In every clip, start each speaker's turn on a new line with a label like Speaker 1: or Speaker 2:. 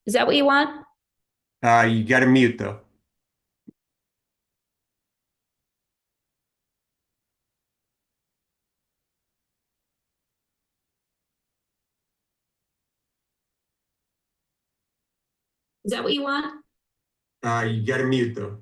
Speaker 1: Is that what you want?
Speaker 2: You got to mute though.
Speaker 1: Is that what you want?
Speaker 2: You got to mute though.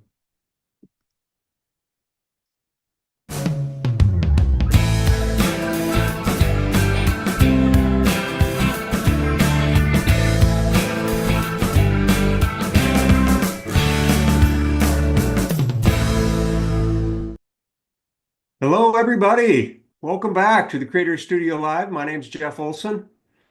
Speaker 2: Hello, everybody. Welcome back to the Creator Studio Live. My name's Jeff Olson.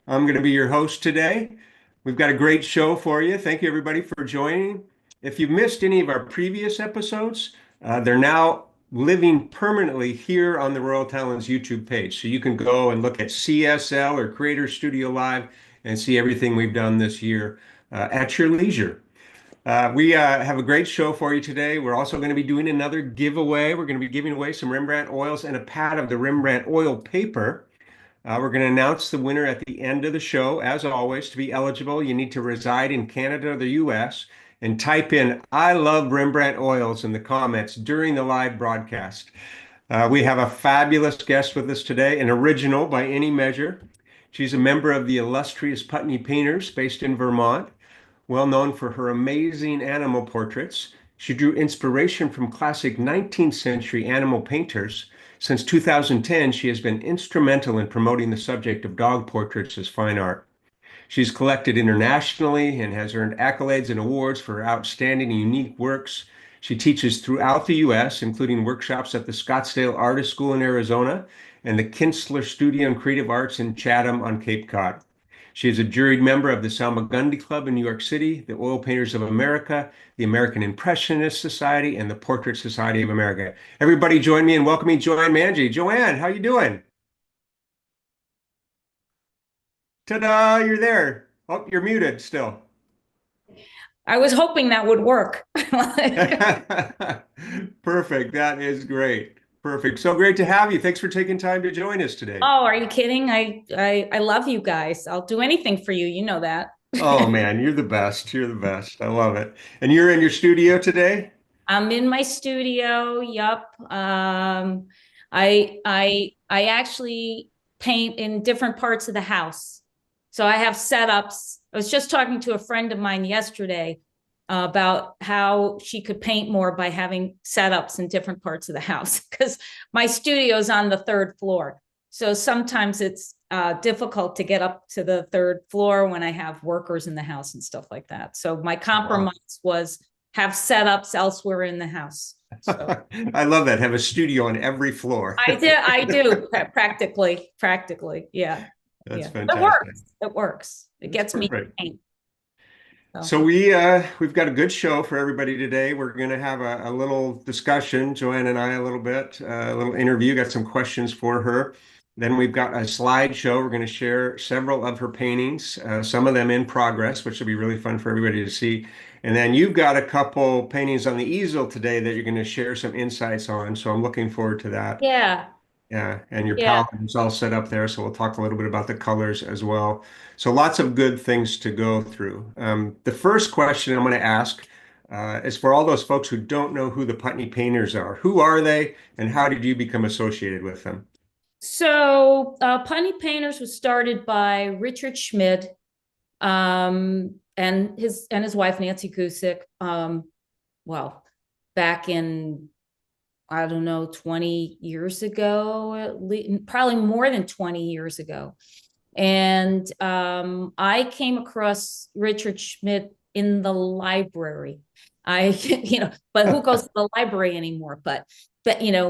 Speaker 2: I'm going to be your host today. We've got a great show for you. Thank you, everybody, for joining. If you've missed any of our previous episodes, they're now living permanently here on the Royal Talens YouTube page. So you can go and look at CSL or Creator Studio Live and see everything we've done this year at your leisure. We have a great show for you today. We're also going to be doing another giveaway. We're going to be giving away some Rembrandt oils and a pad of the Rembrandt oil paper. We're going to announce the winner at the end of the show. As always, to be eligible, you need to reside in Canada or the US and type in "I love Rembrandt oils" in the comments during the live broadcast. We have a fabulous guest with us today, an original by any measure. She's a member of the illustrious Putney Painters based in Vermont. Well known for her amazing animal portraits, she drew inspiration from classic 19th century animal painters. Since 2010, she has been instrumental in promoting the subject of dog portraits as fine art. She's collected internationally and has earned accolades and awards for her outstanding and unique works. She teaches throughout the U.S., including workshops at the Scottsdale Artist School in Arizona and the Kinsler Studio in Creative Arts in Chatham on Cape Cod. She is a juried member of the Salmagundi Club in New York City, the Oil Painters of America, the American Impressionist Society, and the Portrait Society of America. Everybody join me in welcoming Johanne Mangi. Johanne, how you doing? Ta-da, you're there. Oh, you're muted still.
Speaker 1: I was hoping that would work.
Speaker 2: Perfect. That is great. Perfect. So great to have you. Thanks for taking time to join us today.
Speaker 1: Oh, are you kidding? I love you guys. I'll do anything for you. You know that.
Speaker 2: Oh man, you're the best. You're the best. I love it. And you're in your studio today?
Speaker 1: I'm in my studio. Yup. I actually paint in different parts of the house. So I have setups. I was just talking to a friend of mine yesterday about how she could paint more by having setups in different parts of the house because my studio's on the third floor. So sometimes it's difficult to get up to the third floor when I have workers in the house and stuff like that. So my
Speaker 2: Wow.
Speaker 1: compromise was have setups elsewhere in the house. So
Speaker 2: I love that. Have a studio on every floor.
Speaker 1: I do practically. Yeah.
Speaker 2: That's
Speaker 1: Yeah. It
Speaker 2: fantastic.
Speaker 1: works. It works. It
Speaker 2: That's
Speaker 1: gets me to
Speaker 2: perfect.
Speaker 1: paint. So
Speaker 2: So we've got a good show for everybody today. We're going to have a little discussion, Joanne and I, a little bit, a little interview. Got some questions for her. Then we've got a slideshow. We're going to share several of her paintings, some of them in progress, which will be really fun for everybody to see. And then you've got a couple paintings on the easel today that you're going to share some insights on. So I'm looking forward to that.
Speaker 1: yeah.
Speaker 2: Yeah, and your
Speaker 1: Yeah.
Speaker 2: palette is all set up there, so we'll talk a little bit about the colors as well. So lots of good things to go through. The first question I'm going to ask is for all those folks who don't know who the Putney Painters are. Who are they, and how did you become associated with them?
Speaker 1: So Putney Painters was started by Richard Schmid and his wife Nancy Gusick. Well, back in I don't know 20 years ago, probably more than 20 years ago. And I came across Richard Schmid in the library. I, but who goes to the library anymore? But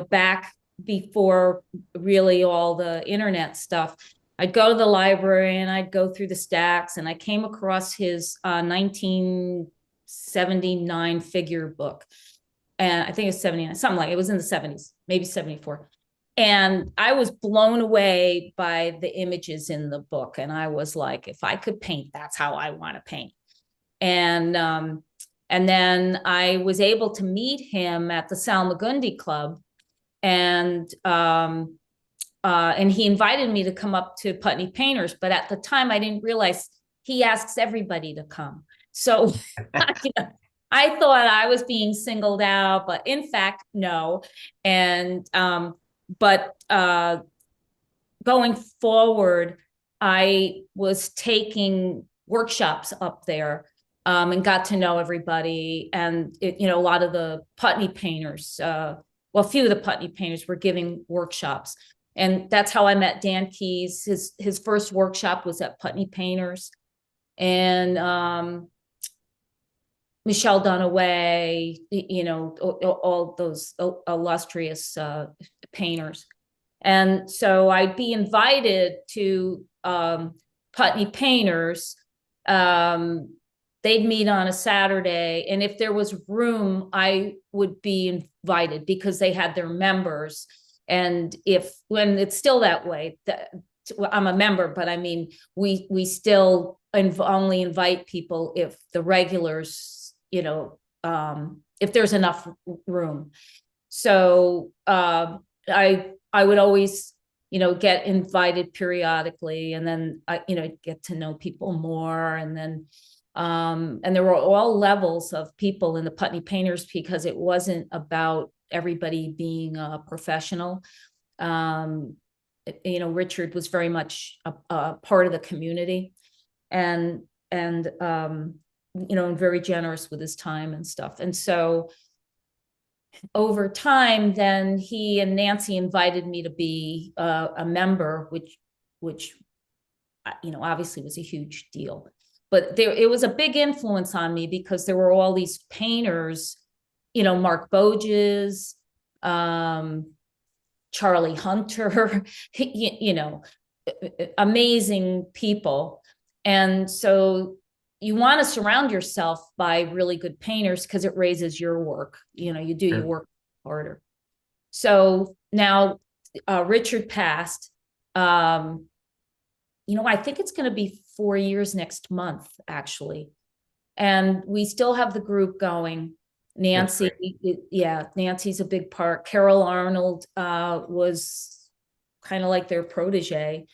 Speaker 1: back before really all the internet stuff, I'd go to the library and I'd go through the stacks, and I came across his 1979 figure book, and I think it's 79, something like it was in the 70s, maybe 74. And I was blown away by the images in the book. And I was like, if I could paint, that's how I want to paint. And and then I was able to meet him at the Salmagundi Club, and and he invited me to come up to Putney Painters. But at the time, I didn't realize he asks everybody to come. So, you know, I thought I was being singled out, but in fact, no. And but going forward, I was taking workshops up there, and got to know everybody. And it, a lot of the Putney painters, well, a few of the Putney painters were giving workshops. And that's how I met Dan Keyes. His first workshop was at Putney Painters. And Michelle Dunaway, all those illustrious painters. And so I'd be invited to Putney Painters. They'd meet on a Saturday, and if there was room, I would be invited because they had their members. And when it's still that way, I'm a member, but I mean, we still only invite people if the regulars, if there's enough room. So I would always, get invited periodically, and then I, get to know people more. And then, and there were all levels of people in the Putney Painters because it wasn't about everybody being a professional. Richard was very much a part of the community, and very generous with his time and stuff. And so over time, then he and Nancy invited me to be a member, which obviously was a huge deal. But it was a big influence on me because there were all these painters, Mark Boges, Charlie Hunter, amazing people. And so you want to surround yourself by really good painters because it raises your work. You do your work harder. So now Richard passed. I think it's going to be 4 years next month, actually. And we still have the group going. Nancy, Nancy's a big part. Carol Arnold was kind of like their protege.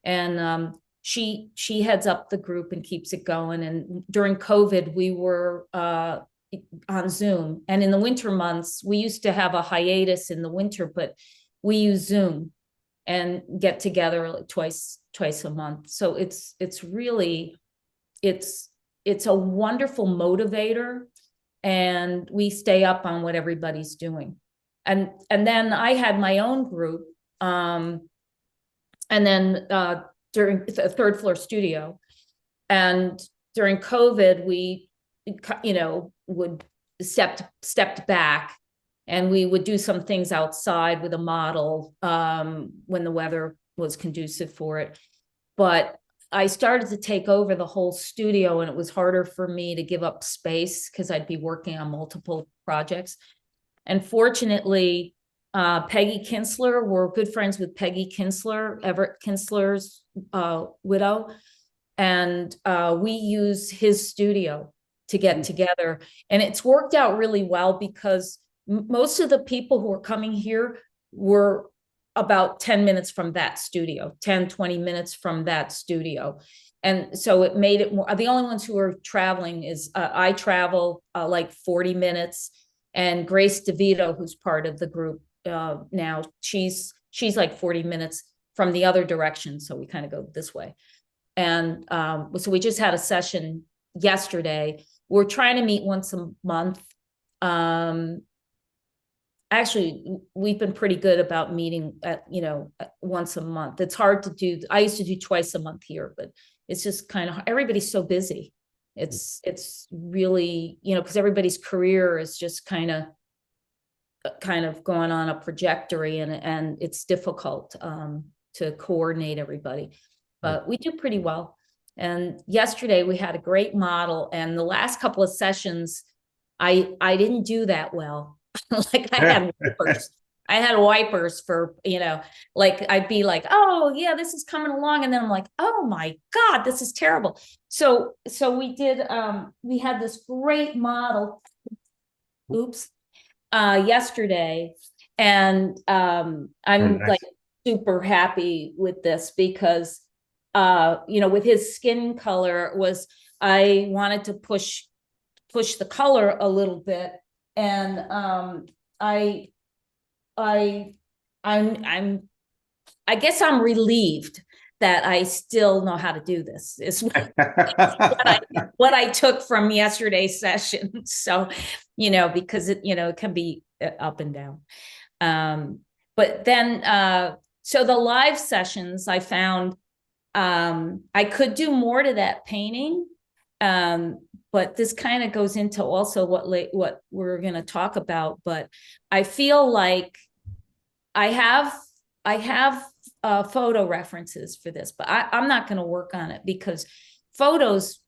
Speaker 1: And she heads up the group and keeps it going. And during COVID, we were on Zoom. And in the winter months, we used to have a hiatus in the winter, but we use Zoom and get together like twice a month. So it's really, it's a wonderful motivator, and we stay up on what everybody's doing. And then I had my own group, and then during the third floor studio. And during COVID, we, would stepped back, and we would do some things outside with a model when the weather was conducive for it. But I started to take over the whole studio, and it was harder for me to give up space because I'd be working on multiple projects. And fortunately, Peggy Kinsler, we're good friends with Peggy Kinsler, Everett Kinsler's widow. And we use his studio to get together. And it's worked out really well because most of the people who are coming here were about 10 minutes from that studio, 10, 20 minutes from that studio. And so it made it more, the only ones who are traveling is I travel like 40 minutes, and Grace DeVito, who's part of the group now, she's like 40 minutes from the other direction. So we kind of go this way. And so we just had a session yesterday. We're trying to meet once a month. Actually, we've been pretty good about meeting at, once a month. It's hard to do. I used to do twice a month here, but it's just kind of, everybody's so busy. It's really, because everybody's career is just kind of going on a trajectory, and it's difficult to coordinate everybody, but we do pretty well. And yesterday we had a great model, and the last couple of sessions, I didn't do that well. Like I had wipers for, like I'd be like, oh yeah, this is coming along. And then I'm like, oh my God, this is terrible. So we did, we had this great model, yesterday. And I'm like super happy with this because with his skin color was I wanted to push the color a little bit. And I I I'm I guess I'm relieved that I still know how to do this. Is what I took from yesterday's session. So, because it can be up and down. But then so the live sessions I found I could do more to that painting. But this kind of goes into also what we're going to talk about. But I feel like I have I have photo references for this, but I'm not going to work on it because photos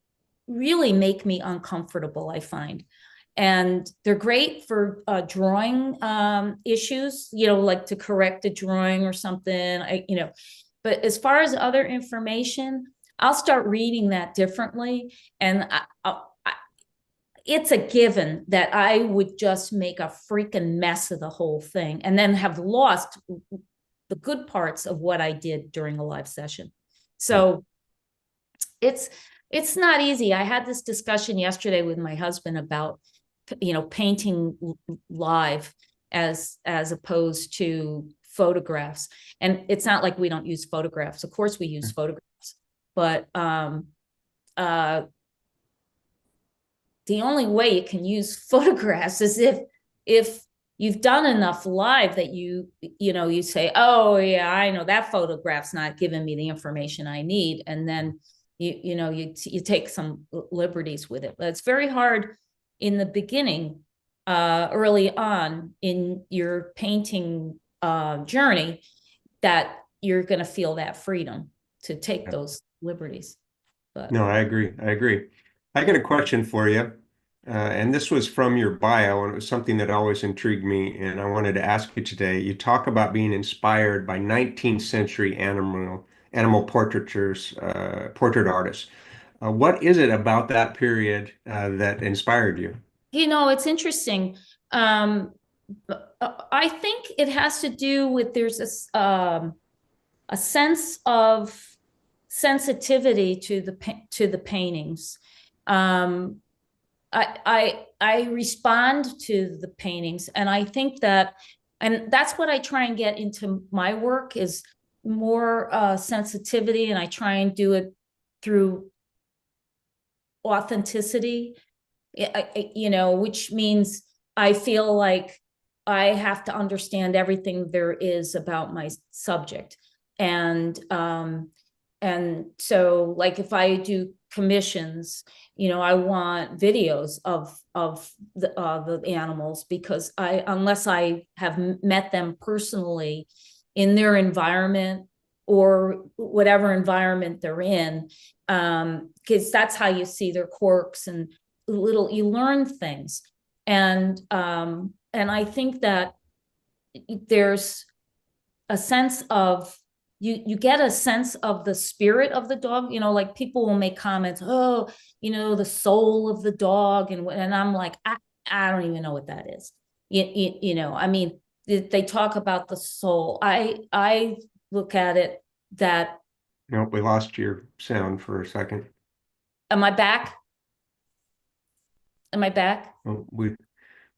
Speaker 1: really make me uncomfortable, I find. And they're great for drawing issues, like to correct a drawing or something. But as far as other information, I'll start reading that differently. And it's a given that I would just make a freaking mess of the whole thing and then have lost the good parts of what I did during a live session. So it's not easy. I had this discussion yesterday with my husband about painting live as opposed to photographs. And it's not like we don't use photographs. Of course we use photographs, but the only way you can use photographs is if you've done enough live that you say, oh yeah, I know that photograph's not giving me the information I need, and then you take some liberties with it. But it's very hard in the beginning, early on in your painting journey, that you're going to feel that freedom to take those liberties. But
Speaker 2: No, I agree. I agree. I got a question for you. And this was from your bio, and it was something that always intrigued me, and I wanted to ask you today. You talk about being inspired by 19th century animal portraitures, portrait artists. What is it about that period that inspired you?
Speaker 1: it's interesting. I think it has to do with there's a sense of sensitivity to the paintings. I respond to the paintings, and I think and that's what I try and get into my work is more sensitivity, and I try and do it through authenticity. Which means I feel like I have to understand everything there is about my subject. And so like if I do commissions, I want videos of the animals, because unless I have met them personally in their environment or whatever environment they're in, because that's how you see their quirks and you learn things. And I think that there's a sense of you get a sense of the spirit of the dog. Like people will make comments, oh, the soul of the dog, and I'm like, I don't even know what that is. I mean, they talk about the soul. I look at it that.
Speaker 2: Nope, we lost your sound for a second.
Speaker 1: Am I back? Am I back?
Speaker 2: Oh, we're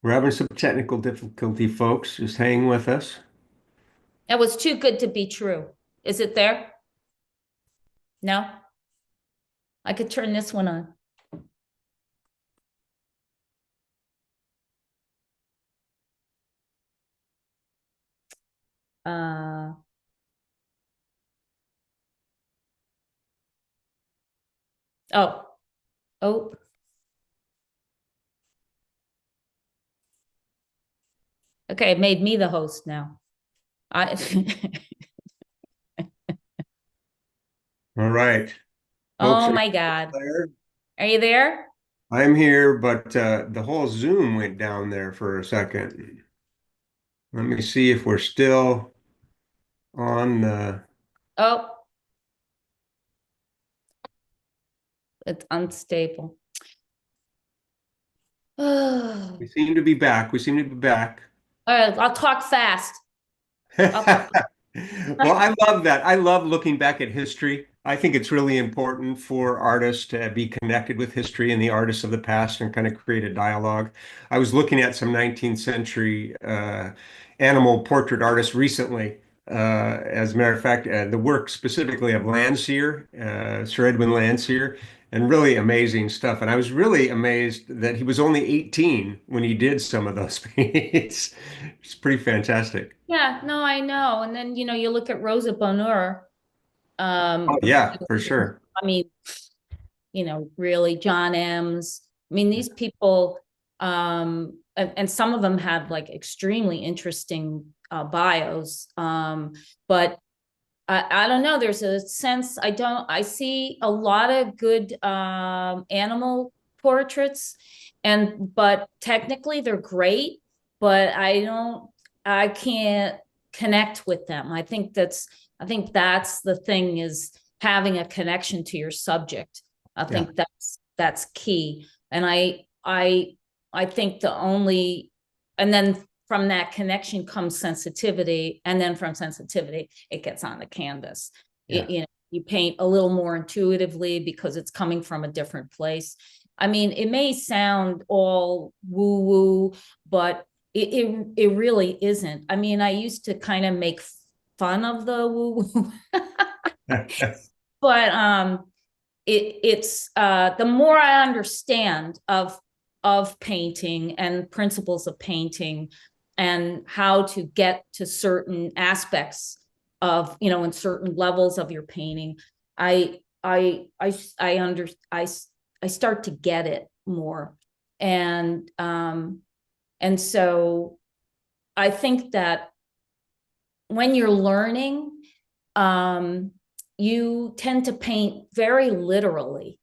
Speaker 2: having some technical difficulty, folks. Just hang with us.
Speaker 1: That was too good to be true. Is it there? No? I could turn this one on. Oh, oh. Okay, it made me the host now.
Speaker 2: All right. Folks,
Speaker 1: Oh my God.
Speaker 2: there?
Speaker 1: Are you there?
Speaker 2: I'm here, but the whole Zoom went down there for a second. Let me see if we're still on the.
Speaker 1: Oh, it's unstable.
Speaker 2: We
Speaker 1: All
Speaker 2: seem to be back. We seem to be back.
Speaker 1: right, I'll talk fast. I'll talk.
Speaker 2: Well, I love that. I love looking back at history. I think it's really important for artists to be connected with history and the artists of the past and kind of create a dialogue. I was looking at some 19th century animal portrait artists recently. As a matter of fact, the work specifically of Landseer, Sir Edwin Landseer, and really amazing stuff. And I was really amazed that he was only 18 when he did some of those paintings. It's pretty fantastic.
Speaker 1: Yeah, no, I know. And then, you look at Rosa Bonheur.
Speaker 2: Oh, yeah, for sure.
Speaker 1: I mean, really John Ems. I mean, these people, and some of them had like extremely interesting bios. But I don't know. There's a sense I see a lot of good animal portraits, but technically they're great, but I can't connect with them. I think that's the thing, is having a connection to your subject. I
Speaker 2: Yeah.
Speaker 1: think that's key. And I think and then from that connection comes sensitivity, and then from sensitivity it gets on the canvas.
Speaker 2: Yeah.
Speaker 1: You paint a little more intuitively because it's coming from a different place. I mean, it may sound all woo woo, but it really isn't. I mean, I used to kind of make fun of the woo woo, but it's the more I understand of painting and principles of painting and how to get to certain aspects of, in certain levels of your painting, I under I start to get it more. And so I think that when you're learning, you tend to paint very literally.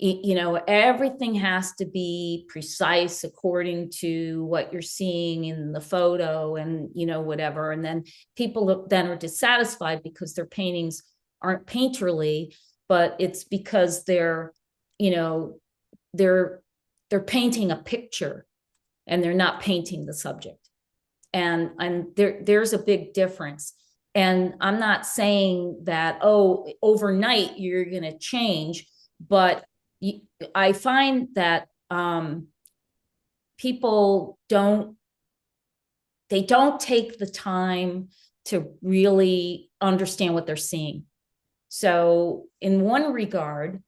Speaker 1: Everything has to be precise according to what you're seeing in the photo, and whatever. And then people then are dissatisfied because their paintings aren't painterly, but it's because you know they're painting a picture, and they're not painting the subject. And there's a big difference. And I'm not saying that, oh, overnight you're going to change, but I find that people don't take the time to really understand what they're seeing. So in one regard,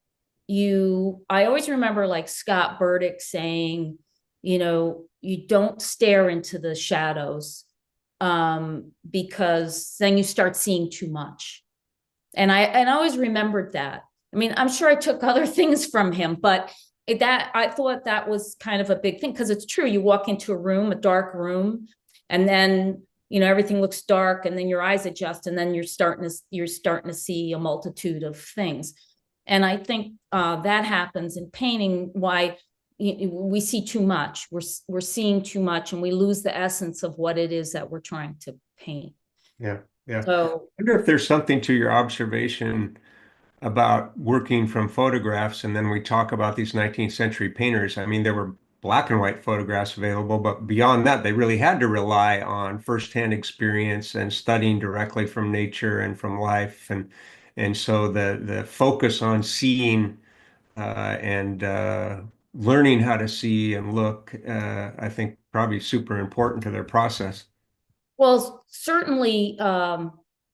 Speaker 1: I always remember like Scott Burdick saying, you don't stare into the shadows, because then you start seeing too much. And I always remembered that. I mean, I'm sure I took other things from him, but I thought that was kind of a big thing, because it's true. You walk into a dark room, and then everything looks dark, and then your eyes adjust, and then you're starting to see a multitude of things. And I think that happens in painting. Why we see too much. We're seeing too much, and we lose the essence of what it is that we're trying to paint.
Speaker 2: Yeah. Yeah.
Speaker 1: So,
Speaker 2: I wonder if there's something to your observation about working from photographs. And then we talk about these 19th century painters. I mean, there were black and white photographs available, but beyond that, they really had to rely on firsthand experience and studying directly from nature and from life. And so the focus on seeing and learning how to see and look, I think probably super important to their process.
Speaker 1: well, certainly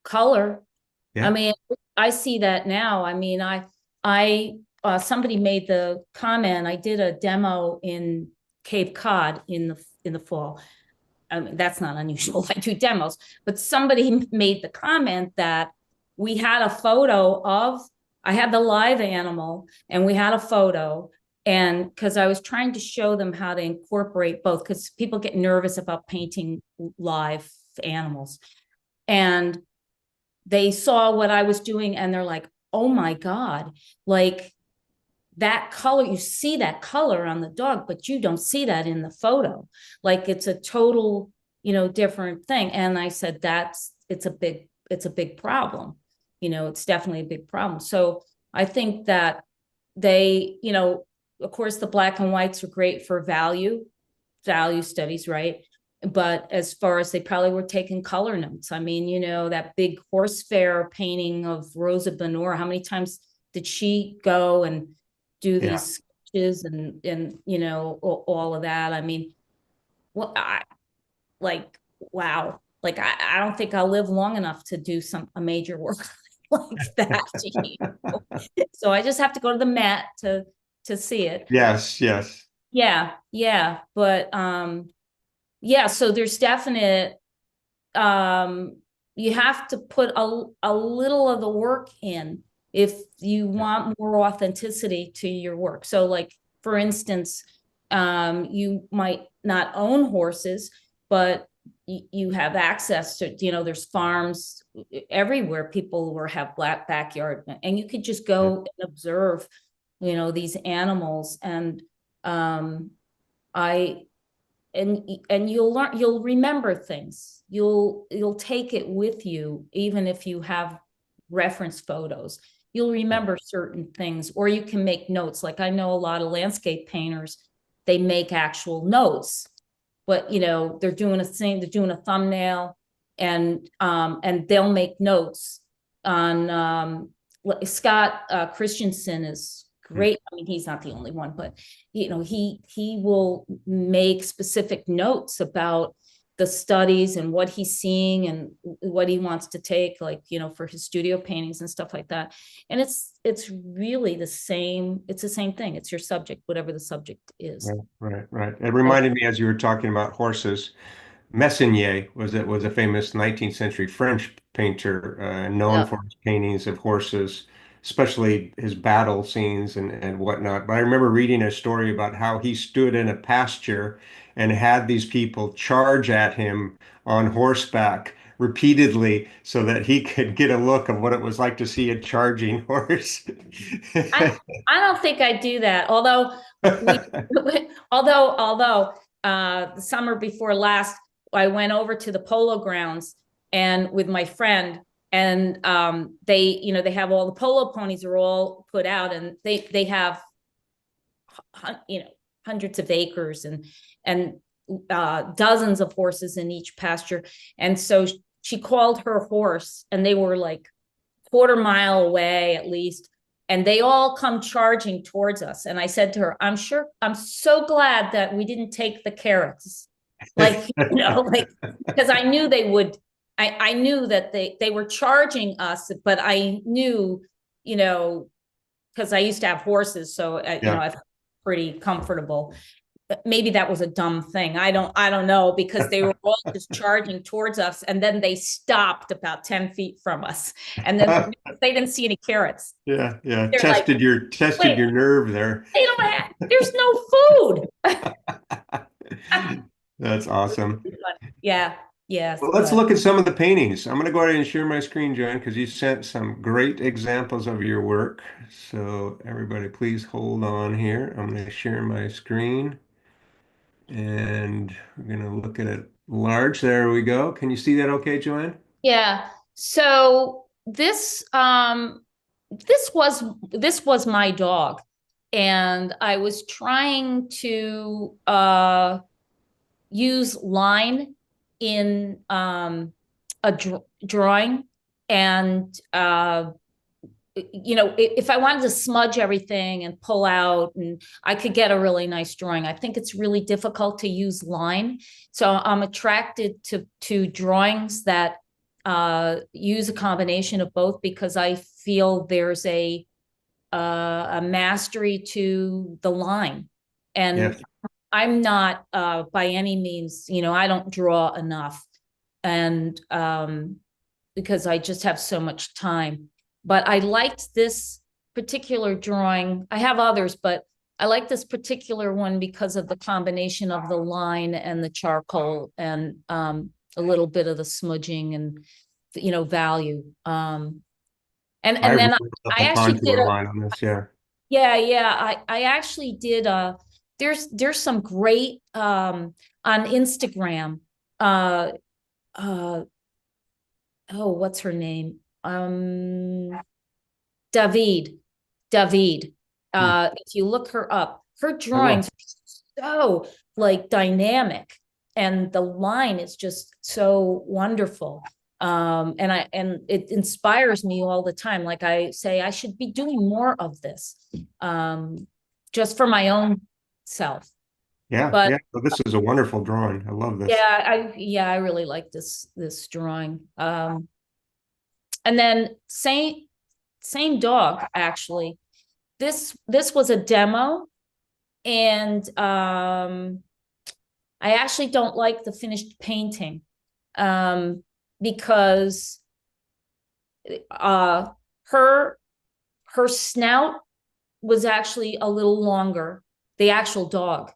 Speaker 1: color. I
Speaker 2: Yeah.
Speaker 1: mean, I see that now. I mean, I somebody made the comment. I did a demo in Cape Cod in the fall. I mean, that's not unusual. I do demos, but somebody made the comment that we had a photo of, I had the live animal, and we had a photo. And because I was trying to show them how to incorporate both, because people get nervous about painting live animals. And they saw what I was doing, and they're like, oh my God, like that color, you see that color on the dog, but you don't see that in the photo. Like it's a total, different thing. And I said, it's a big problem. It's definitely a big problem. So I think that of course the black and whites are great for value studies, right? but as far as they probably were taking color notes. I mean, that big horse fair painting of Rosa Bonheur, how many times did she go and do
Speaker 2: Yeah.
Speaker 1: these sketches and all of that? I mean, well, like, wow. Like, I don't think I'll live long enough to do a major work like that. So I just have to go to the Met to see it.
Speaker 2: Yes, yes.
Speaker 1: Yeah, yeah. But yeah, so there's definite um you have to put a little of the work in if you
Speaker 2: Yeah.
Speaker 1: want more authenticity to your work. So like, for instance, you might not own horses, but you have access to, there's farms everywhere, people who have black backyard, and you could just
Speaker 2: Yeah.
Speaker 1: go and observe, these animals. And I and you'll remember things, you'll take it with you, even if you have reference photos, you'll
Speaker 2: Yeah.
Speaker 1: remember certain things, or you can make notes. Like, I know a lot of landscape painters, they make actual notes, but they're doing a thumbnail, and they'll make notes on, Scott Christensen is
Speaker 2: Mm.
Speaker 1: great. I mean, he's not the only one, but he will make specific notes about the studies and what he's seeing and what he wants to take, like, for his studio paintings and stuff like that. And it's really the same. It's the same thing. It's your subject, whatever the subject is.
Speaker 2: Right, right, right. It reminded me as you were talking about horses. Messenier was a famous 19th century French painter, known
Speaker 1: Yeah.
Speaker 2: for his paintings of horses, especially his battle scenes and whatnot. But I remember reading a story about how he stood in a pasture and had these people charge at him on horseback repeatedly so that he could get a look of what it was like to see a charging horse.
Speaker 1: I I don't think I do that. Although we although the summer before last, I went over to the polo grounds and with my friend, and they have all the polo ponies are all put out, and they have you know hundreds of acres and dozens of horses in each pasture. And so she called her horse, and they were like quarter-mile away at least, and they all come charging towards us. And I said to her, I'm so glad that we didn't take the carrots, like, like, because I knew they would. I knew that they were charging us, but I knew, you know because I used to have horses, so
Speaker 2: Yeah.
Speaker 1: I felt pretty comfortable. But maybe that was a dumb thing. I don't know, because they were all just charging towards us, and then they stopped about 10 feet from us. And then they didn't see any carrots.
Speaker 2: Yeah, yeah.
Speaker 1: They're like,
Speaker 2: Tested
Speaker 1: wait,
Speaker 2: your nerve there.
Speaker 1: they don't have, there's no food.
Speaker 2: That's awesome.
Speaker 1: Yeah, yes,
Speaker 2: Well, let's
Speaker 1: but
Speaker 2: look at some of the paintings. I'm going to go ahead and share my screen, John, because you sent some great examples of your work. So everybody, please hold on here. I'm going to share my screen and we're going to look at it large. There we go. Can you see that okay, Joanne?
Speaker 1: yeah. So this was my dog, and I was trying to use line in a drawing, and if I wanted to smudge everything and pull out, and I could get a really nice drawing. I think it's really difficult to use line. So I'm attracted to drawings that use a combination of both, because I feel there's a mastery to the line. And
Speaker 2: Yes.
Speaker 1: I'm not by any means, I don't draw enough. And because I just have so much time. But I liked this particular drawing. I have others, but I like this particular one because of the combination of the line and the charcoal, and a little bit of the smudging and value.
Speaker 2: I
Speaker 1: And
Speaker 2: really
Speaker 1: then
Speaker 2: love
Speaker 1: I
Speaker 2: the
Speaker 1: actually did
Speaker 2: contour line on this. Yeah.
Speaker 1: yeah, I actually did there's some great on Instagram. Uh uh oh, what's her name? David. David.
Speaker 2: Hmm.
Speaker 1: If you look her up, her
Speaker 2: I
Speaker 1: drawings
Speaker 2: will.
Speaker 1: are so like dynamic. and the line is just so wonderful. And it inspires me all the time. Like I say, I should be doing more of this, just for my own self.
Speaker 2: Yeah,
Speaker 1: But
Speaker 2: yeah. So this is a wonderful drawing. I love this.
Speaker 1: I really like this drawing. And then same dog actually. This was a demo, and I actually don't like the finished painting, because uh her her snout was actually a little longer, the actual dog.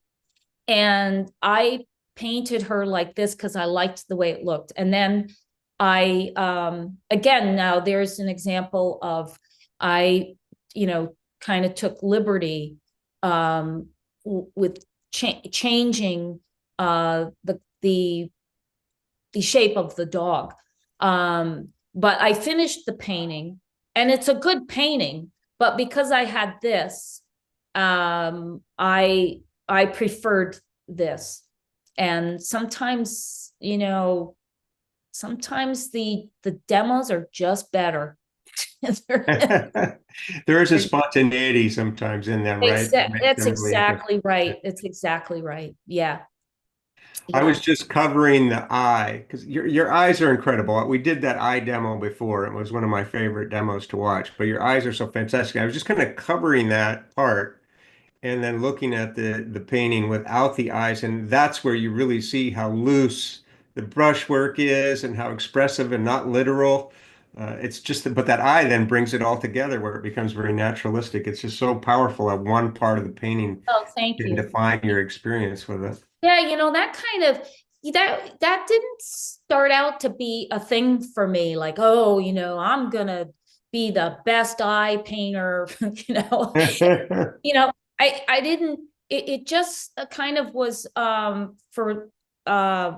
Speaker 1: And I painted her like this because I liked the way it looked. And then I again, now there's an example of I, kind of took liberty with changing the shape of the dog. But I finished the painting, and it's a good painting. But because I had this, I preferred this. And sometimes, sometimes the demos are just better.
Speaker 2: There is a spontaneity sometimes in them, right? That makes
Speaker 1: That's
Speaker 2: them really interesting.
Speaker 1: exactly right. It's exactly right. Yeah.
Speaker 2: I was
Speaker 1: Yeah.
Speaker 2: just covering the eye because your eyes are incredible. We did that eye demo before. It was one of my favorite demos to watch, but your eyes are so fantastic. I was just kind of covering that part and then looking at the painting without the eyes, and that's where you really see how loose the brushwork is and how expressive and not literal. It's just, but that eye then brings it all together where it becomes very naturalistic. It's just so powerful that one part of the painting
Speaker 1: Oh, thank
Speaker 2: can
Speaker 1: you.
Speaker 2: define your experience with it.
Speaker 1: Yeah, that kind of that didn't start out to be a thing for me. Like, oh, I'm gonna be the best eye painter. you know, you know, I didn't. It just kind of was for uh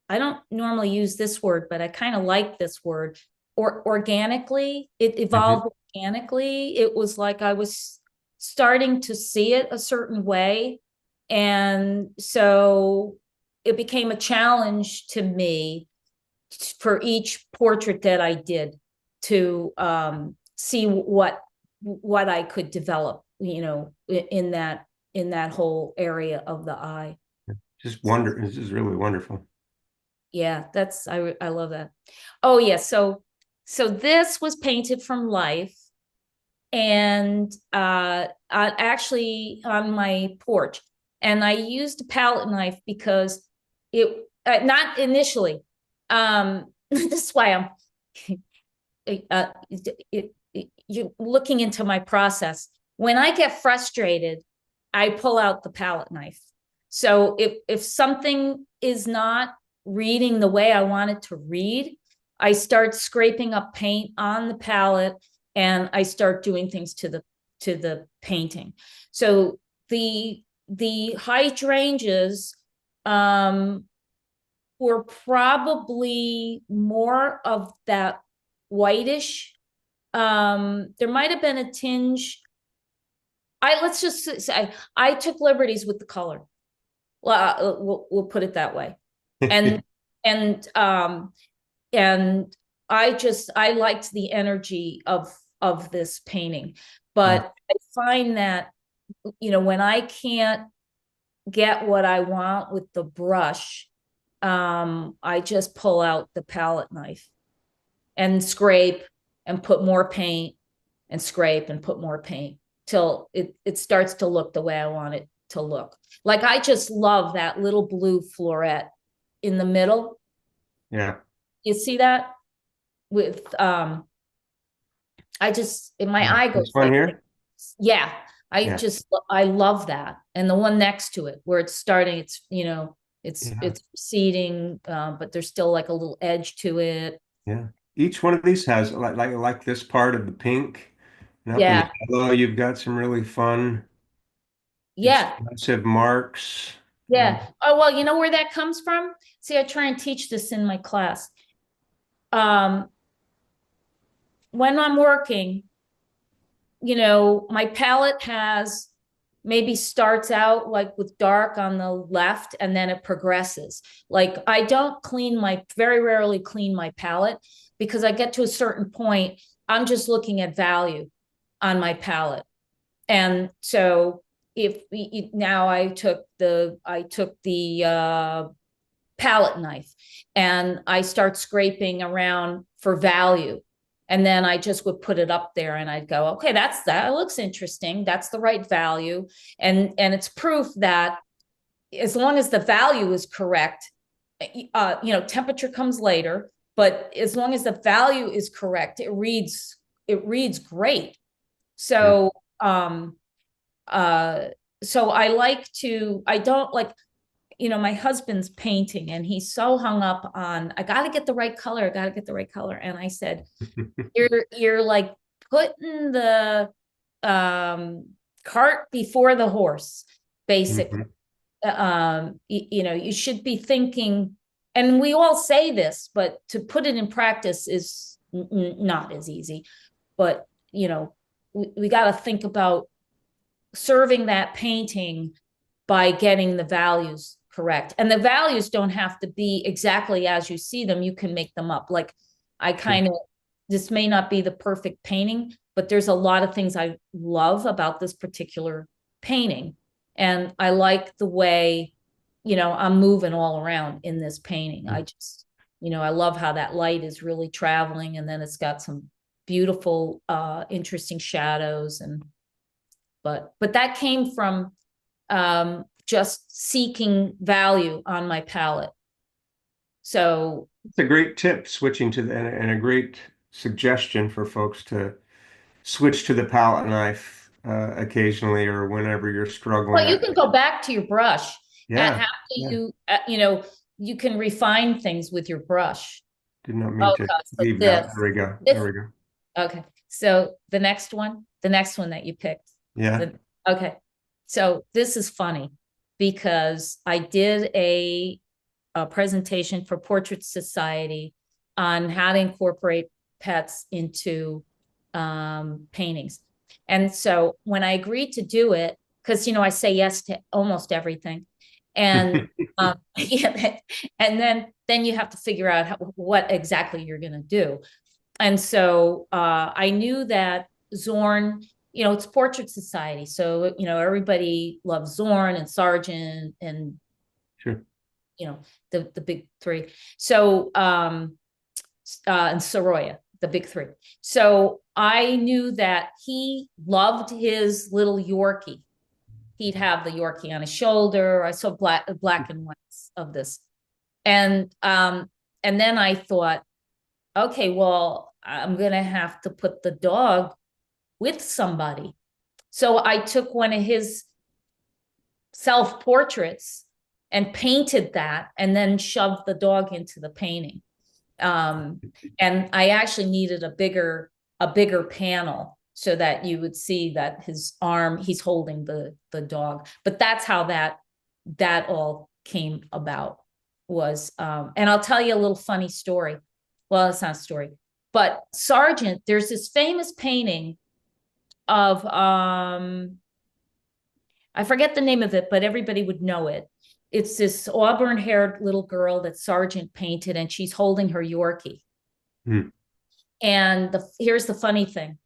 Speaker 1: I don't normally use this word, but I kind of like this word. Or organically, it
Speaker 2: Mhm.
Speaker 1: evolved organically. It was like I was starting to see it a certain way. And so it became a challenge to me for each portrait that I did to see what I could develop, in that whole area of the eye.
Speaker 2: Just wonder. This is really wonderful.
Speaker 1: Yeah, I love that. Oh yeah, so this was painted from life, and actually on my porch, and I used a palette knife because it not initially. This is why I'm you looking into my process. When I get frustrated, I pull out the palette knife. So if something is not reading the way I want it to read, I start scraping up paint on the palette, and I start doing things to the painting. So the hydrangeas um were probably more of that whitish. There might have been a tinge. Let's just say I took liberties with the color. Well, we'll put it that way. And and um and I liked the energy of this painting.
Speaker 2: Yeah.
Speaker 1: But I find that when I can't get what I want with the brush, I just pull out the palette knife and scrape and put more paint and scrape and put more paint till it starts to look the way I want it to look. Like I just love that little blue floret in the middle.
Speaker 2: Yeah.
Speaker 1: You see that with I just in my eye
Speaker 2: This
Speaker 1: goes
Speaker 2: one here.
Speaker 1: yeah,
Speaker 2: Yeah.
Speaker 1: I love that. And the one next to it where it's starting,
Speaker 2: Yeah.
Speaker 1: it's receding, but there's still like a little edge to it.
Speaker 2: Yeah. Each one of these has like this part of the pink, and up in the
Speaker 1: Yeah.
Speaker 2: yellow, you've got some really fun,
Speaker 1: Yeah.
Speaker 2: expressive marks.
Speaker 1: Yeah. Oh, well, you know where that comes from? See, I try and teach this in my class. Um, when I'm working, my palette has maybe starts out like with dark on the left and then it progresses. Like I don't very rarely clean my palette because I get to a certain point, I'm just looking at value on my palette. And so if now I took the palette knife and I start scraping around for value. And then I just would put it up there and I'd go, okay, that looks interesting. That's the right value. And it's proof that as long as the value is correct, temperature comes later, but as long as the value is correct, it reads great.
Speaker 2: Yeah.
Speaker 1: So um uh so I don't like, my husband's painting and he's so hung up on, I got to get the right color. I got to get the right color. And I said, you're like putting the um, cart before the horse, basically.
Speaker 2: Mhm.
Speaker 1: You should be thinking, and we all say this, but to put it in practice is not as easy. But, we got to think about serving that painting by getting the values correct. And the values don't have to be exactly as you see them. You can make them up. Like I
Speaker 2: Sure.
Speaker 1: kind of, this may not be the perfect painting, but there's a lot of things I love about this particular painting. And I like the way, I'm moving all around in this painting. I love how that light is really traveling and then it's got some beautiful, interesting shadows. But that came from just seeking value on my palette. So
Speaker 2: It's a great tip, switching to the, and a great suggestion for folks to switch to the palette knife occasionally or whenever you're struggling.
Speaker 1: well, you can go back to your brush
Speaker 2: Yeah,
Speaker 1: after
Speaker 2: yeah.
Speaker 1: you can refine things with your brush.
Speaker 2: Did not mean
Speaker 1: Okay,
Speaker 2: to
Speaker 1: so
Speaker 2: leave that.
Speaker 1: this
Speaker 2: There we go. There
Speaker 1: this
Speaker 2: we go.
Speaker 1: okay. So the next one that you picked.
Speaker 2: Yeah.
Speaker 1: The, okay. So this is funny because I did a presentation for Portrait Society on how to incorporate pets into paintings. And so when I agreed to do it, because I say yes to almost everything, and yeah, and then you have to figure out what exactly you're going to do. And so I knew that Zorn, it's Portrait Society, so everybody loves Zorn and Sargent and
Speaker 2: Sure.
Speaker 1: the big three. So and Soroya, the big three. So I knew that he loved his little Yorkie. He'd have the Yorkie on his shoulder. I saw black and whites of this. And then I thought, okay, well, I'm gonna have to put the dog with somebody. So I took one of his self portraits and painted that and then shoved the dog into the painting. Um, and I actually needed a bigger panel so that you would see that his arm, he's holding the dog. But that's how that all came about was and I'll tell you a little funny story. Well, it's not a story, but Sargent, there's this famous painting of I forget the name of it, but everybody would know it. It's this auburn-haired little girl that Sargent painted, and she's holding her Yorkie.
Speaker 2: Hmm.
Speaker 1: And here's the funny thing.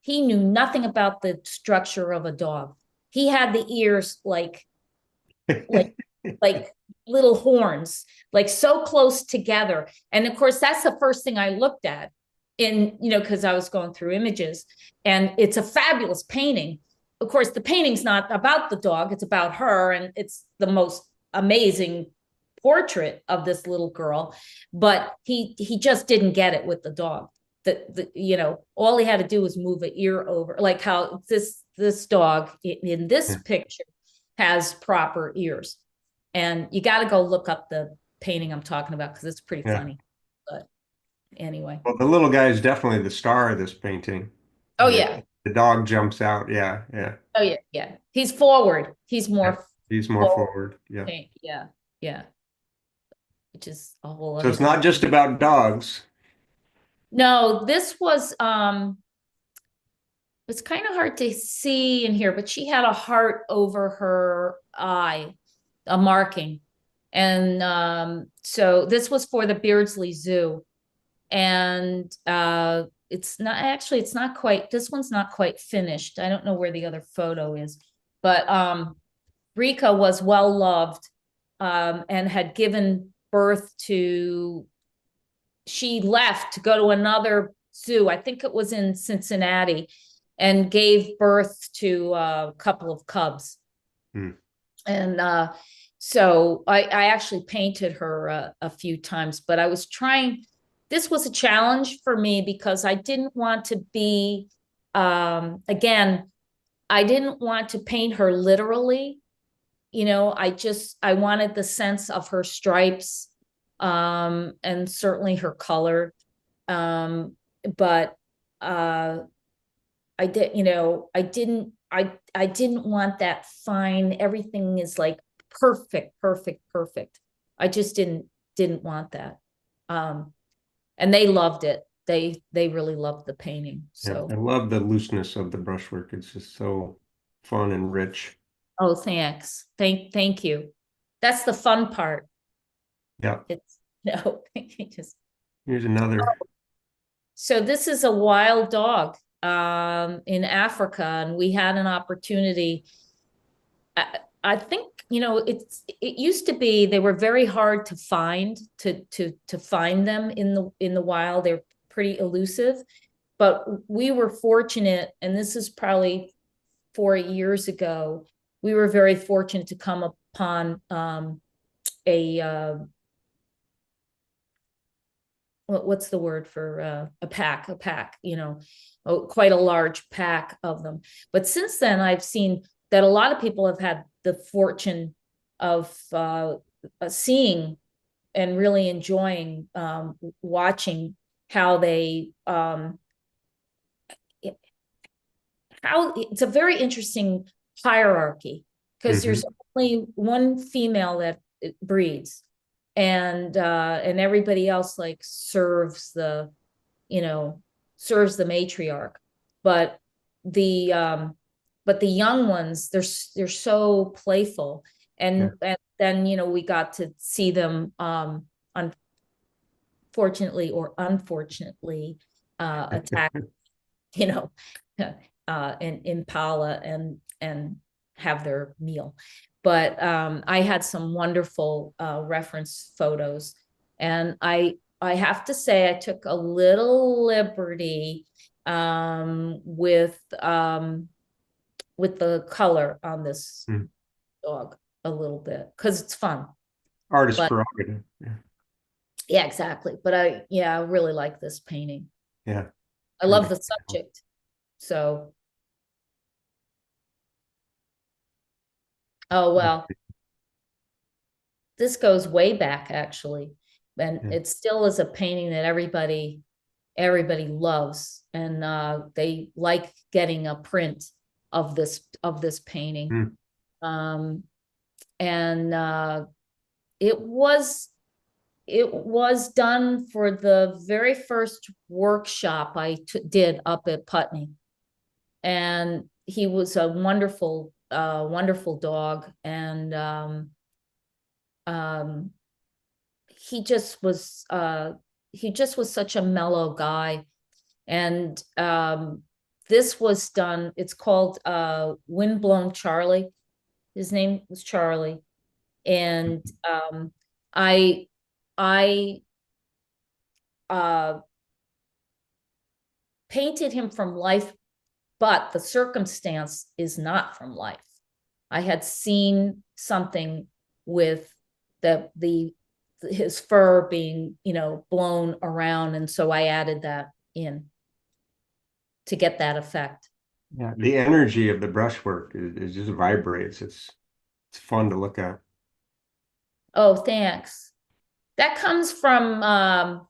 Speaker 1: He knew nothing about the structure of a dog. He had the ears like like little horns, like so close together. And of course, that's the first thing I looked at because I was going through images. And it's a fabulous painting. Of course, the painting's not about the dog, it's about her, and it's the most amazing portrait of this little girl. But he just didn't get it with the dog. All he had to do was move an ear over, like how this dog in this
Speaker 2: Yeah.
Speaker 1: picture has proper ears. And you got to go look up the painting I'm talking about because it's pretty
Speaker 2: Yeah.
Speaker 1: funny. But anyway.
Speaker 2: Well, the little guy is definitely the star of this painting.
Speaker 1: Oh
Speaker 2: The,
Speaker 1: yeah.
Speaker 2: the dog jumps out. Yeah, yeah.
Speaker 1: Oh yeah. Yeah. He's forward. He's
Speaker 2: Yeah.
Speaker 1: more
Speaker 2: He's more
Speaker 1: forward.
Speaker 2: forward. Yeah.
Speaker 1: Yeah. Yeah. Which is a whole
Speaker 2: So
Speaker 1: other
Speaker 2: it's
Speaker 1: thing.
Speaker 2: not just about dogs.
Speaker 1: No, this was it's kind of hard to see in here, but she had a heart over her eye, a marking. And so this was for the Beardsley Zoo. And it's not quite, this one's not quite finished. I don't know where the other photo is, but Rika was well loved, and had given birth to, she left to go to another zoo. I think it was in Cincinnati, and gave birth to a couple of cubs.
Speaker 2: Hmm.
Speaker 1: And so I actually painted her a few times, but I was trying, this was a challenge for me because I didn't want to be, again, I didn't want to paint her literally. I wanted the sense of her stripes, and certainly her color. But I did, I didn't want that fine, everything is like perfect, perfect, perfect. I just didn't want that. Um, and they loved it. They really loved the painting.
Speaker 2: Yeah,
Speaker 1: So,
Speaker 2: I love the looseness of the brushwork. It's just so fun and rich.
Speaker 1: oh, thanks. Thank you. That's the fun part.
Speaker 2: Yeah.
Speaker 1: It's no, just
Speaker 2: Here's another.
Speaker 1: so this is a wild dog in Africa, and we had an opportunity. I think, it used to be they were very hard to find, to find them in the wild. They're pretty elusive, but we were fortunate, and this is probably 4 years ago. We were very fortunate to come upon a what's the word for a pack, quite a large pack of them. But since then, I've seen that a lot of people have had the fortune of seeing and really enjoying, watching how they how it's a very interesting hierarchy, because
Speaker 2: Hmm.
Speaker 1: there's only one female that breeds, and everybody else like you know serves the matriarch. But the young ones, they're so playful,
Speaker 2: Yeah.
Speaker 1: and then we got to see them, unfortunately or unfortunately, attack, you know, an impala, and have their meal. But I had some wonderful reference photos, and I have to say I took a little liberty, with the color on this
Speaker 2: Mm.
Speaker 1: dog a little bit, because it's fun.
Speaker 2: Artist
Speaker 1: But
Speaker 2: prerogative. Yeah.
Speaker 1: yeah, exactly. But I really like this painting.
Speaker 2: Yeah.
Speaker 1: I
Speaker 2: Turn
Speaker 1: love
Speaker 2: it
Speaker 1: the subject. So, oh
Speaker 2: down.
Speaker 1: well, this goes way back actually, and
Speaker 2: Yeah.
Speaker 1: it still is a painting that everybody loves, and they like getting a print of this painting.
Speaker 2: Mm.
Speaker 1: um and it was it was done for the very first workshop I did up at Putney, and he was a wonderful, wonderful dog. And um he just was such a mellow guy. And this was done, it's called Windblown Charlie. His name was Charlie. And I I uh painted him from life, but the circumstance is not from life. I had seen something with the his fur being, blown around, and so I added that in to get that effect.
Speaker 2: Yeah. The energy of the brushwork is just vibrates. It's fun to look at.
Speaker 1: Oh, thanks. That comes from, I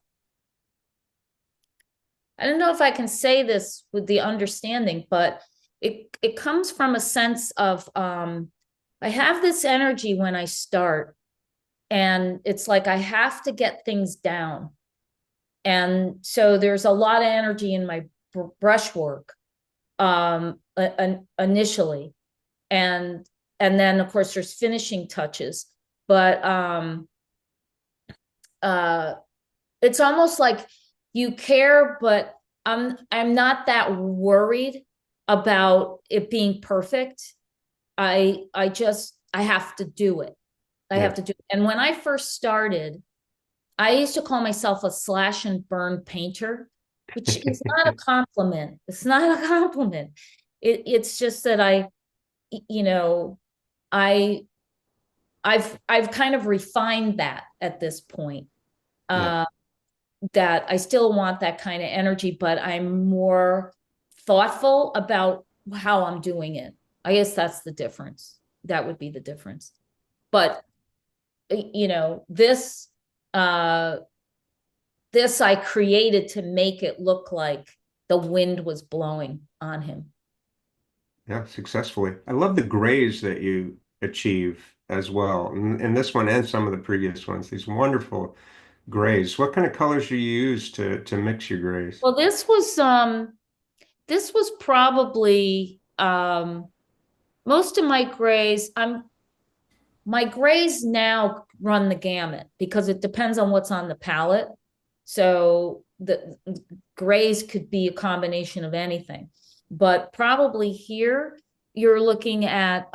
Speaker 1: don't know if I can say this with the understanding, but it comes from a sense of, I have this energy when I start, and it's like I have to get things down. And so there's a lot of energy in my brushwork. initially. And then of course there's finishing touches, but it's almost like you care, but I'm not that worried about it being perfect. I have to do it. I
Speaker 2: Yeah.
Speaker 1: have to do it. And when I first started, I used to call myself a slash and burn painter, which is not a compliment. It's not a compliment. It's just that you know, I I've kind of refined that at this point.
Speaker 2: Yeah.
Speaker 1: Uh, that I still want that kind of energy, but I'm more thoughtful about how I'm doing it. I guess that's the difference. That would be the difference. But uh this I created to make it look like the wind was blowing on him.
Speaker 2: Yeah, successfully. I love the grays that you achieve as well. And this one and some of the previous ones, these wonderful grays. What kind of colors do you use to mix your grays?
Speaker 1: Well, this was probably most of my grays. My grays now run the gamut because it depends on what's on the palette. So the grays could be a combination of anything. But probably here you're looking at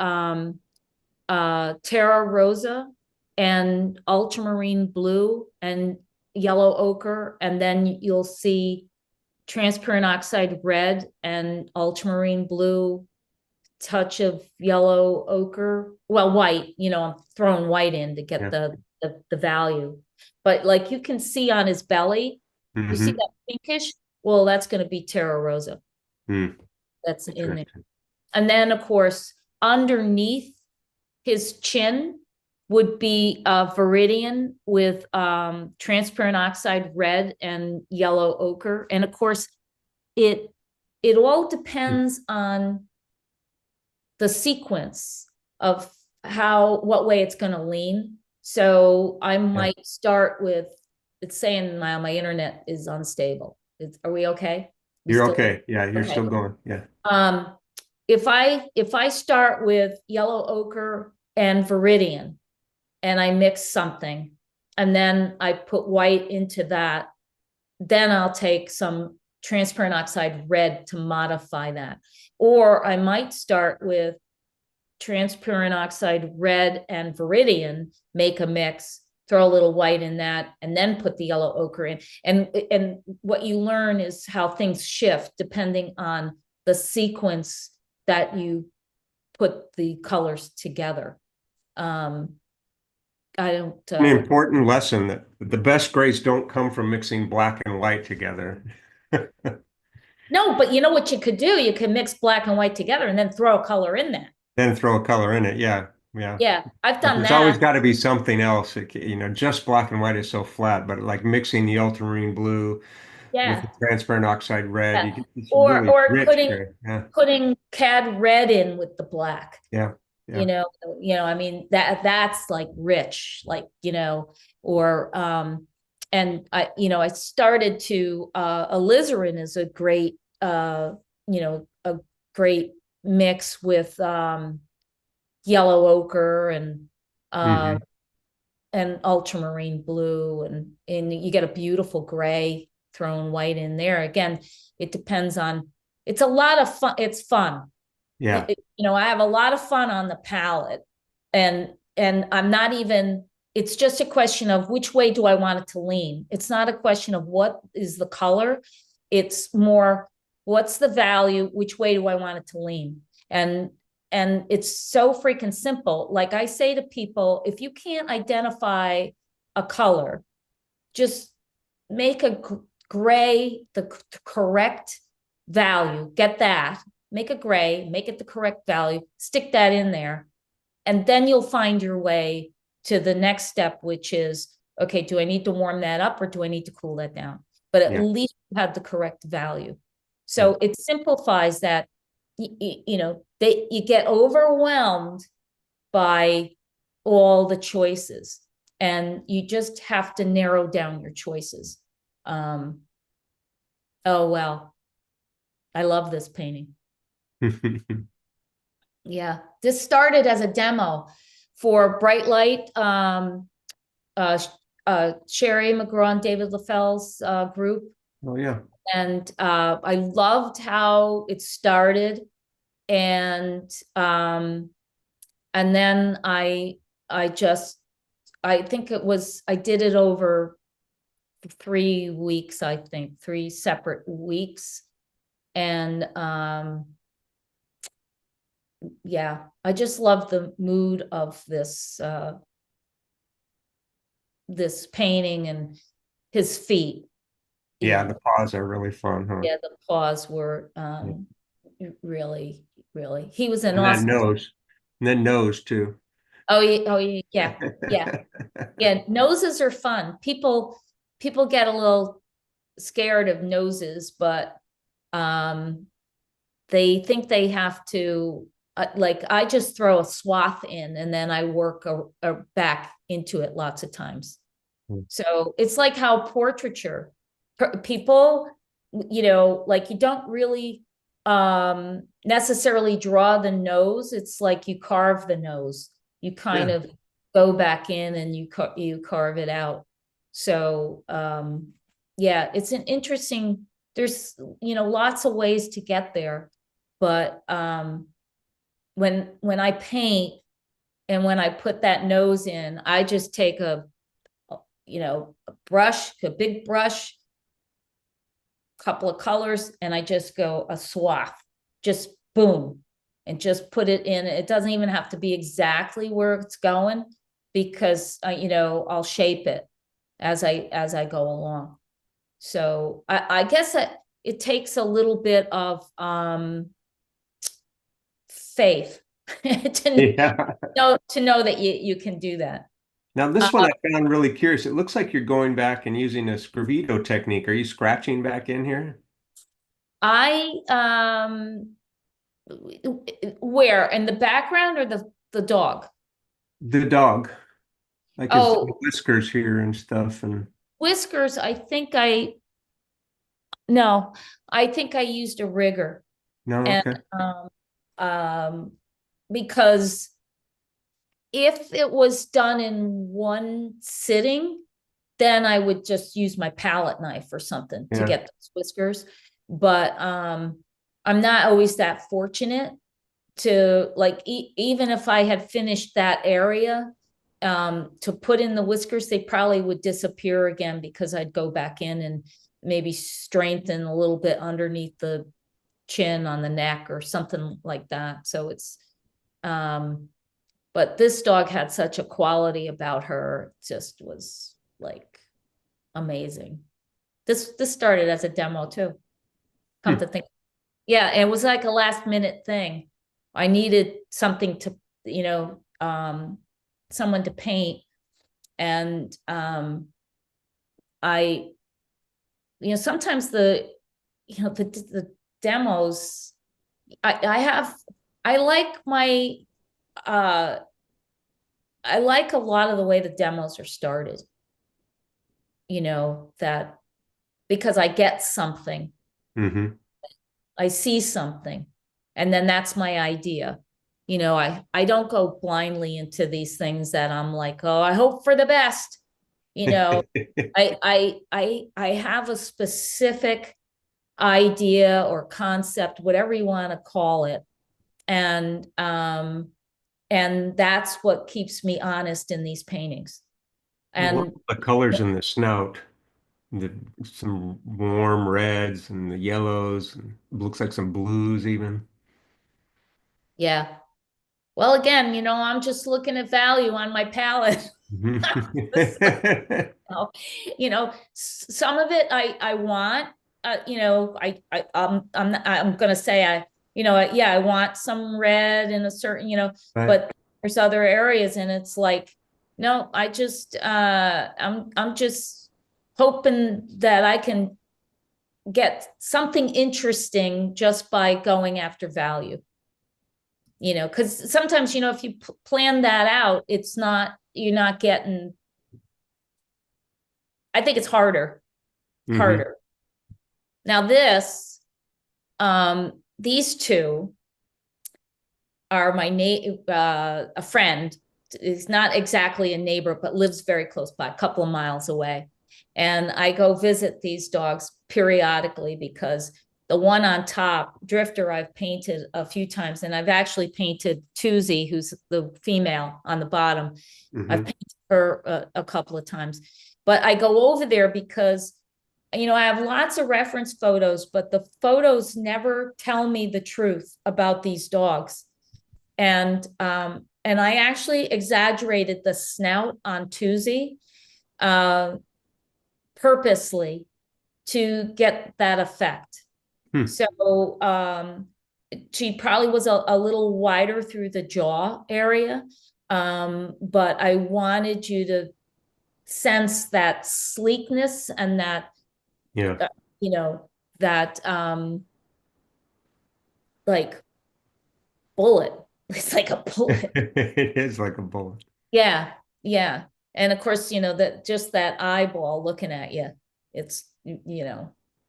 Speaker 1: Terra Rosa and ultramarine blue and yellow ochre, and then you'll see transparent oxide red and ultramarine blue, touch of yellow ochre, well, white, I'm throwing white in to get
Speaker 2: Yeah.
Speaker 1: the value. But like you can see on his belly, you see
Speaker 2: Mm-hmm.
Speaker 1: that pinkish? Well, that's going to be Terra Rosa.
Speaker 2: Mm.
Speaker 1: That's in there.
Speaker 2: Interesting.
Speaker 1: And then, of course, underneath his chin would be Viridian with transparent oxide red and yellow ochre. And of course, it it all depends on the sequence of what way it's going to lean. So I
Speaker 2: Yeah.
Speaker 1: might start with, it's saying my internet is unstable. Are we okay? We
Speaker 2: You're
Speaker 1: still
Speaker 2: okay. Yeah, you're
Speaker 1: okay.
Speaker 2: still going. Yeah.
Speaker 1: Um, if I start with yellow ochre and viridian and I mix something and then I put white into that, then I'll take some transparent oxide red to modify that. Or I might start with transparent oxide red and viridian, make a mix, throw a little white in that, and then put the yellow ochre in. And what you learn is how things shift depending on the sequence that you put the colors together. I don't
Speaker 2: An important lesson that the best grays don't come from mixing black and white together.
Speaker 1: no, but you know what you could do? You could mix black and white together and then throw a color in that.
Speaker 2: Then throw a color in it. Yeah. Yeah.
Speaker 1: Yeah, I've
Speaker 2: But
Speaker 1: done
Speaker 2: there's always
Speaker 1: that.
Speaker 2: got to be something else. Just black and white is so flat, but like mixing the ultramarine blue with
Speaker 1: Yeah,
Speaker 2: the transparent oxide red, you
Speaker 1: yeah.
Speaker 2: get this
Speaker 1: Or
Speaker 2: really
Speaker 1: or
Speaker 2: rich
Speaker 1: putting
Speaker 2: gray. Yeah.
Speaker 1: putting cad red in with the black.
Speaker 2: Yeah.
Speaker 1: you
Speaker 2: Yeah.
Speaker 1: know I mean that's like rich, like, or and I started to alizarin is a great a great mix with yellow ochre uh
Speaker 2: Hmm.
Speaker 1: and ultramarine blue, and you get a beautiful gray, thrown white in there again. It depends on, it's a lot of fun. It's fun.
Speaker 2: Yeah.
Speaker 1: I have a lot of fun on the palette, and I'm not even, it's just a question of which way do I want it to lean. It's not a question of what is the color. It's more, what's the value? Which way do I want it to lean? And it's so freaking simple. Like I say to people, if you can't identify a color, just make a gray the correct value, get that, make a gray, make it the correct value, stick that in there, and then you'll find your way to the next step, which is, okay, do I need to warm that up or do I need to cool that down? But at
Speaker 2: Yeah.
Speaker 1: least you have the correct value.
Speaker 2: Yeah.
Speaker 1: So it simplifies that. You get overwhelmed by all the choices, and you just have to narrow down your choices. um oh well, I love this painting. Yeah, this started as a demo for Bright Light, uh, Sherry McGraw and David LaFell's group.
Speaker 2: Oh yeah.
Speaker 1: And I loved how it started. And then I just I think it was I did it over 3 weeks, I think, 3 separate weeks. And yeah, I just love the mood of this painting and his feet,
Speaker 2: Yeah, the paws are really fun, huh?
Speaker 1: yeah, the paws were
Speaker 2: Yeah.
Speaker 1: really, really, he was an
Speaker 2: And that
Speaker 1: awesome.
Speaker 2: nose. And then nose too.
Speaker 1: Oh, yeah, yeah, yeah. Noses are fun. People get a little scared of noses, but um, they think they have to. Like I just throw a swath in, and then I work back into it lots of times.
Speaker 2: Mm.
Speaker 1: So it's like how portraiture people, like you don't really necessarily draw the nose. It's like you carve the nose. You kind
Speaker 2: Yeah.
Speaker 1: of go back in and you carve it out. So yeah, it's an interesting, there's lots of ways to get there. But when I paint and when I put that nose in, I just take a brush, a big brush, couple of colors, and I just go a swath, just boom, and just put it in. It doesn't even have to be exactly where it's going, because I'll shape it as I go along. So I guess that it takes a little bit of faith
Speaker 2: Yeah.
Speaker 1: to know that you can do that.
Speaker 2: Now this one I found really curious. It looks like you're going back and using a scrivedo technique. Are you scratching back in here?
Speaker 1: I where in the background or the dog?
Speaker 2: The dog, like his
Speaker 1: Oh,
Speaker 2: whiskers here and stuff. And
Speaker 1: whiskers. No, I think I used a rigger,
Speaker 2: no,
Speaker 1: and
Speaker 2: okay.
Speaker 1: um, um, because if it was done in one sitting, then I would just use my palette knife or something to
Speaker 2: Yeah.
Speaker 1: get those whiskers. But I'm not always that fortunate to, like, even if I had finished that area, to put in the whiskers, they probably would disappear again because I'd go back in and maybe strengthen a little bit underneath the chin on the neck or something like that. So it's but this dog had such a quality about her, it just was like amazing. This started as a demo too, come
Speaker 2: Hmm.
Speaker 1: to think. Yeah, it was like a last minute thing. I needed something to, you know, someone to paint. And I, sometimes the demos, I have, I like my, uh, I like a lot of the way the demos are started, that because I get something,
Speaker 2: Hmm.
Speaker 1: I see something, and then that's my idea. I don't go blindly into these things that I'm like, oh, I hope for the best. You know, I have a specific idea or concept, whatever you want to call it. And that's what keeps me honest in these paintings.
Speaker 2: Well,
Speaker 1: And
Speaker 2: the colors in the snout, the some warm reds and the yellows, and looks like some blues even.
Speaker 1: yeah, well, again, I'm just looking at value on my palette. know, some of it I want, I'm gonna say yeah, I want some red in a certain,
Speaker 2: Right.
Speaker 1: but there's other areas and it's like, no, I'm just hoping that I can get something interesting just by going after value. Because sometimes, if you plan that out, you're not getting, I think it's
Speaker 2: Hmm.
Speaker 1: harder. Now these two, are a friend. Is not exactly a neighbor, but lives very close by, a couple of miles away. And I go visit these dogs periodically because the one on top, Drifter, I've painted a few times, and I've actually painted Tuesday, who's the female on the bottom. I've painted her a couple of times. But I go over there because, I have lots of reference photos, but the photos never tell me the truth about these dogs. And I actually exaggerated the snout on Tuesday purposely to get that effect. So she probably was a little wider through the jaw area, but I wanted you to sense that sleekness and that, that like bullet. It's like a bullet.
Speaker 2: It is like a bullet.
Speaker 1: Yeah, yeah. And of course, that just that eyeball looking at you, it's,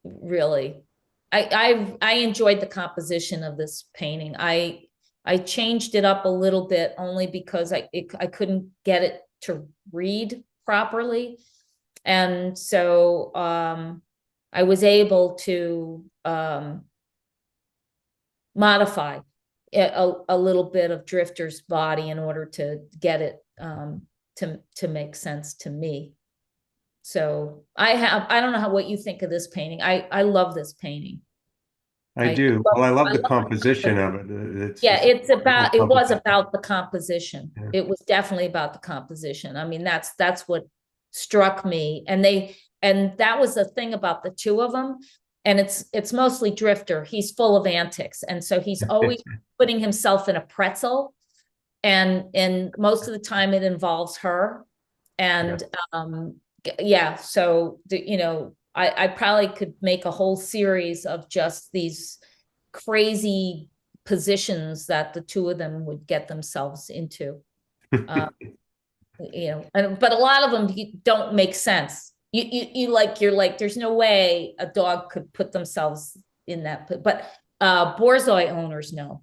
Speaker 1: really, I enjoyed the composition of this painting. I changed it up a little bit only because I couldn't get it to read properly. And so I was able to modify a little bit of Drifter's body in order to get it to make sense to me. So I don't know what you think of this painting. I love this painting.
Speaker 2: I do. Well, I love the composition of it.
Speaker 1: It was about the composition.
Speaker 2: Yeah.
Speaker 1: It was definitely about the composition. I mean, that's what struck me. And that was the thing about the two of them. And it's mostly Drifter. He's full of antics. And so he's always putting himself in a pretzel. And most of the time it involves her. And so I probably could make a whole series of just these crazy positions that the two of them would get themselves into. But a lot of them don't make sense. You're like, there's no way a dog could put themselves in that, but Borzoi owners know.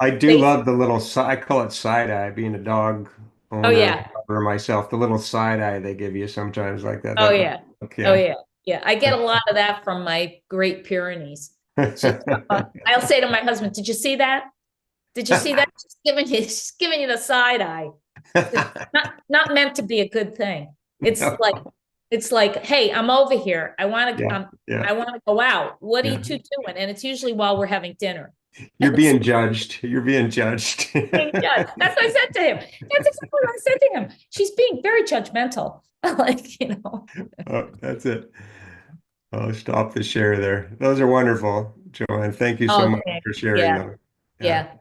Speaker 2: I do love the little, I call it side eye, being a dog owner.
Speaker 1: Oh yeah.
Speaker 2: For myself, the little side eye they give you sometimes like that.
Speaker 1: Oh yeah.
Speaker 2: Okay.
Speaker 1: Oh yeah. Yeah. I get a lot of that from my Great Pyrenees. I'll say to my husband, "Did you see that? Did you see that? She's giving you the side eye. It's not meant to be a good thing. It's like, hey, I'm over here. I want to go out. What are you two doing? And it's usually while we're having dinner.
Speaker 2: You're being judged. You're being judged.
Speaker 1: That's what I said to him. That's exactly what I said to him. She's being very judgmental.
Speaker 2: Oh, that's it. I'll stop the share there. Those are wonderful, Joanne. Thank you so much for sharing them.
Speaker 1: Yeah.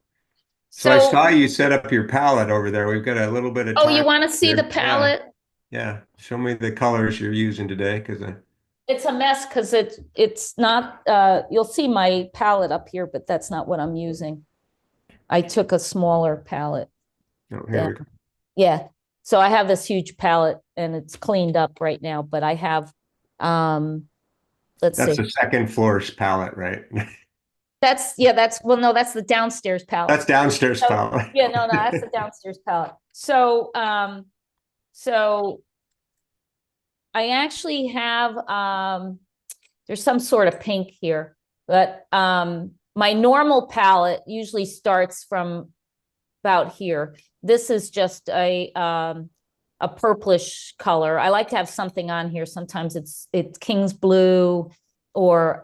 Speaker 2: So I saw you set up your palette over there. We've got a little bit of time.
Speaker 1: Oh, you want to see the palette?
Speaker 2: Yeah. Show me the colors you're using today, because
Speaker 1: it's a mess because it's not you'll see my palette up here, but that's not what I'm using. I took a smaller palette.
Speaker 2: Oh, here we go.
Speaker 1: Yeah. So I have this huge palette and it's cleaned up right now, but I have let's see.
Speaker 2: That's the second floor's palette, right?
Speaker 1: That's no, that's the downstairs palette.
Speaker 2: That's downstairs palette.
Speaker 1: Yeah, no, that's the downstairs palette. So so I actually have there's some sort of pink here, but my normal palette usually starts from about here. This is just a purplish color. I like to have something on here. Sometimes it's King's Blue, or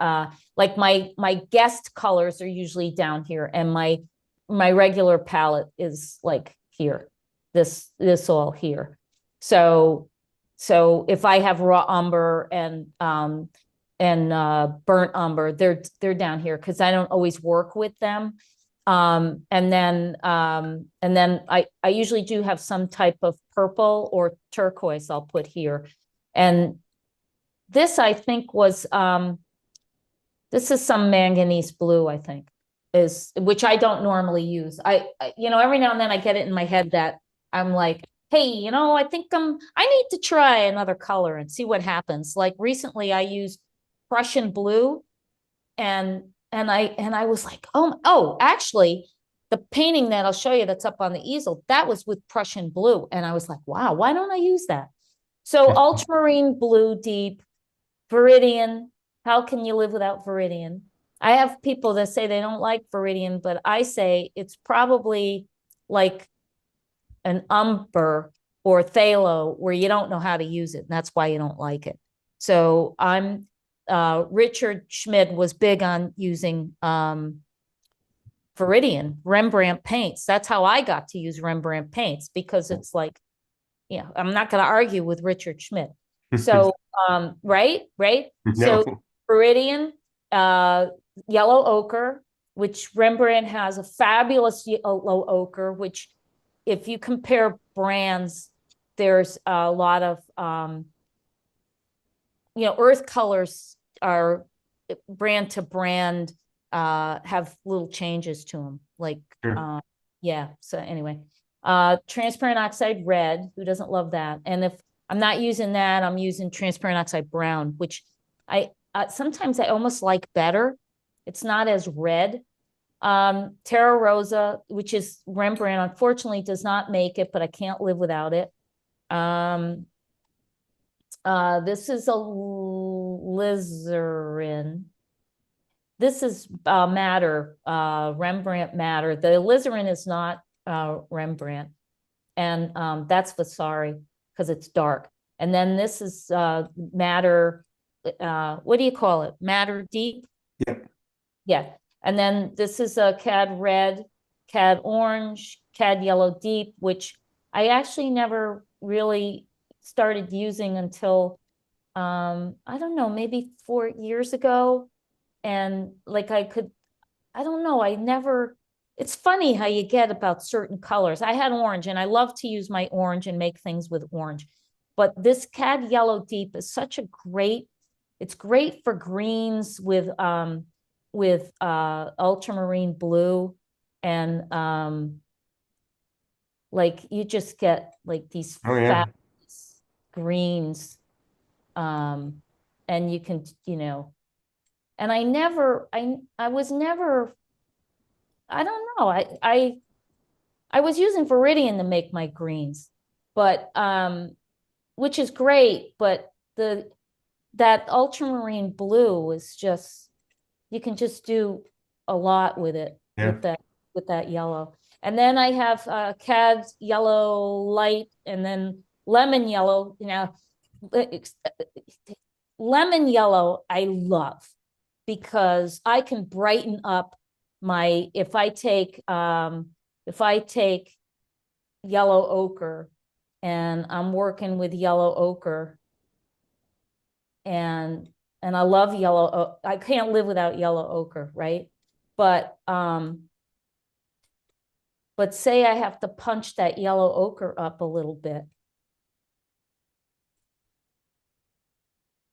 Speaker 1: like my guest colors are usually down here, and my regular palette is like here. This all here. So if I have raw umber and burnt umber, they're down here because I don't always work with them. And then I usually do have some type of purple or turquoise I'll put here. And this I think was this is some manganese blue, I think, which I don't normally use. I every now and then I get it in my head that I'm like, hey, I think I need to try another color and see what happens. Like recently I used Prussian blue, and and I was like, oh, actually, the painting that I'll show you that's up on the easel, that was with Prussian blue. And I was like, wow, why don't I use that? So ultramarine blue deep, Viridian. How can you live without Viridian? I have people that say they don't like Viridian, but I say it's probably like an umber or phthalo where you don't know how to use it. And that's why you don't like it. So Richard Schmid was big on using Viridian, Rembrandt paints. That's how I got to use Rembrandt paints, because it's like, I'm not going to argue with Richard Schmid. So, right. So
Speaker 2: No.
Speaker 1: Viridian, yellow ochre, which Rembrandt has a fabulous yellow ochre, which if you compare brands, there's a lot of, earth colors are brand to brand, have little changes to them. Like,
Speaker 2: Sure.
Speaker 1: yeah. So anyway, transparent oxide red, who doesn't love that? And if I'm not using that, I'm using transparent oxide brown, which sometimes I almost like better. It's not as red. Terra Rosa, which is Rembrandt, unfortunately does not make it, but I can't live without it. This is a alizarin. This is madder, Rembrandt madder. The alizarin is not Rembrandt, and that's Vasari because it's dark. And then this is madder. What do you call it? Madder deep.
Speaker 2: Yep.
Speaker 1: Yeah. And then this is a cad red, cad orange, cad yellow deep, which I actually never really started using until I don't know, maybe 4 years ago. And like I don't know, it's funny how you get about certain colors. I had orange and I love to use my orange and make things with orange. But this cad yellow deep is it's great for greens with ultramarine blue, and like you just get like these
Speaker 2: Oh yeah.
Speaker 1: fabulous greens, and you can, and I was never, I don't know, I was using Viridian to make my greens, but which is great, but that ultramarine blue is just, you can just do a lot with it,
Speaker 2: Yeah.
Speaker 1: with that yellow. And then I have cad yellow light, and then lemon yellow. Lemon yellow I love, because I can brighten up my, if I take yellow ochre and I'm working with yellow ochre, and I love yellow. I can't live without yellow ochre, right? But say I have to punch that yellow ochre up a little bit.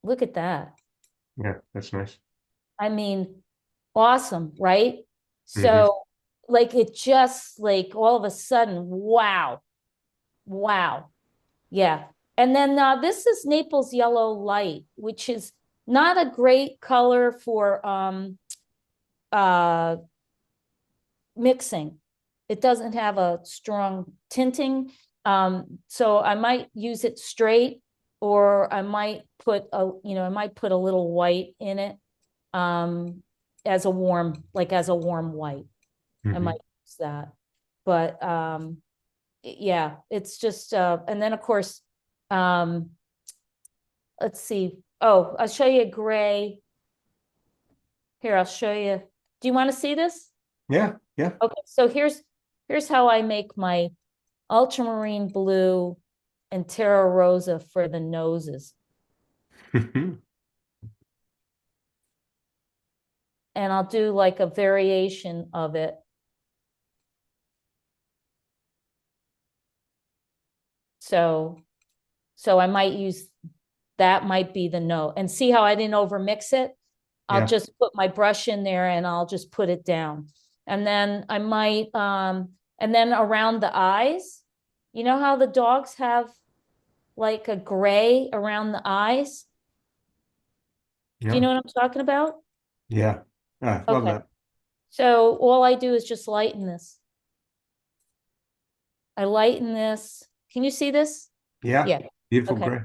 Speaker 1: Look at that.
Speaker 2: Yeah, that's nice.
Speaker 1: I mean, awesome, right?
Speaker 2: Hmm.
Speaker 1: So like it just like all of a sudden, wow. Wow. Yeah. And then this is Naples yellow light, which is not a great color for uh mixing. It doesn't have a strong tinting. So I might use it straight, or I might put a little white in it, as a warm, white. I
Speaker 2: Hmm.
Speaker 1: might use that. But yeah, it's just and then of course, um, let's see. Oh, I'll show you a gray. Here, I'll show you. Do you want to see this?
Speaker 2: Yeah, yeah.
Speaker 1: Okay, so here's how I make my ultramarine blue and Terra Rosa for the noses. And I'll do like a variation of it. So I might use, that might be the note. And see how I didn't overmix it? I'll
Speaker 2: Yeah.
Speaker 1: just put my brush in there and I'll just put it down. And then I might, and then around the eyes, you know how the dogs have like a gray around the eyes? Do you
Speaker 2: Yeah.
Speaker 1: know what I'm talking about?
Speaker 2: Yeah. Ah, love
Speaker 1: Okay.
Speaker 2: that.
Speaker 1: So all I do is just lighten this. I lighten this. Can you see this?
Speaker 2: Yeah,
Speaker 1: Yeah.
Speaker 2: beautiful
Speaker 1: Okay.
Speaker 2: gray.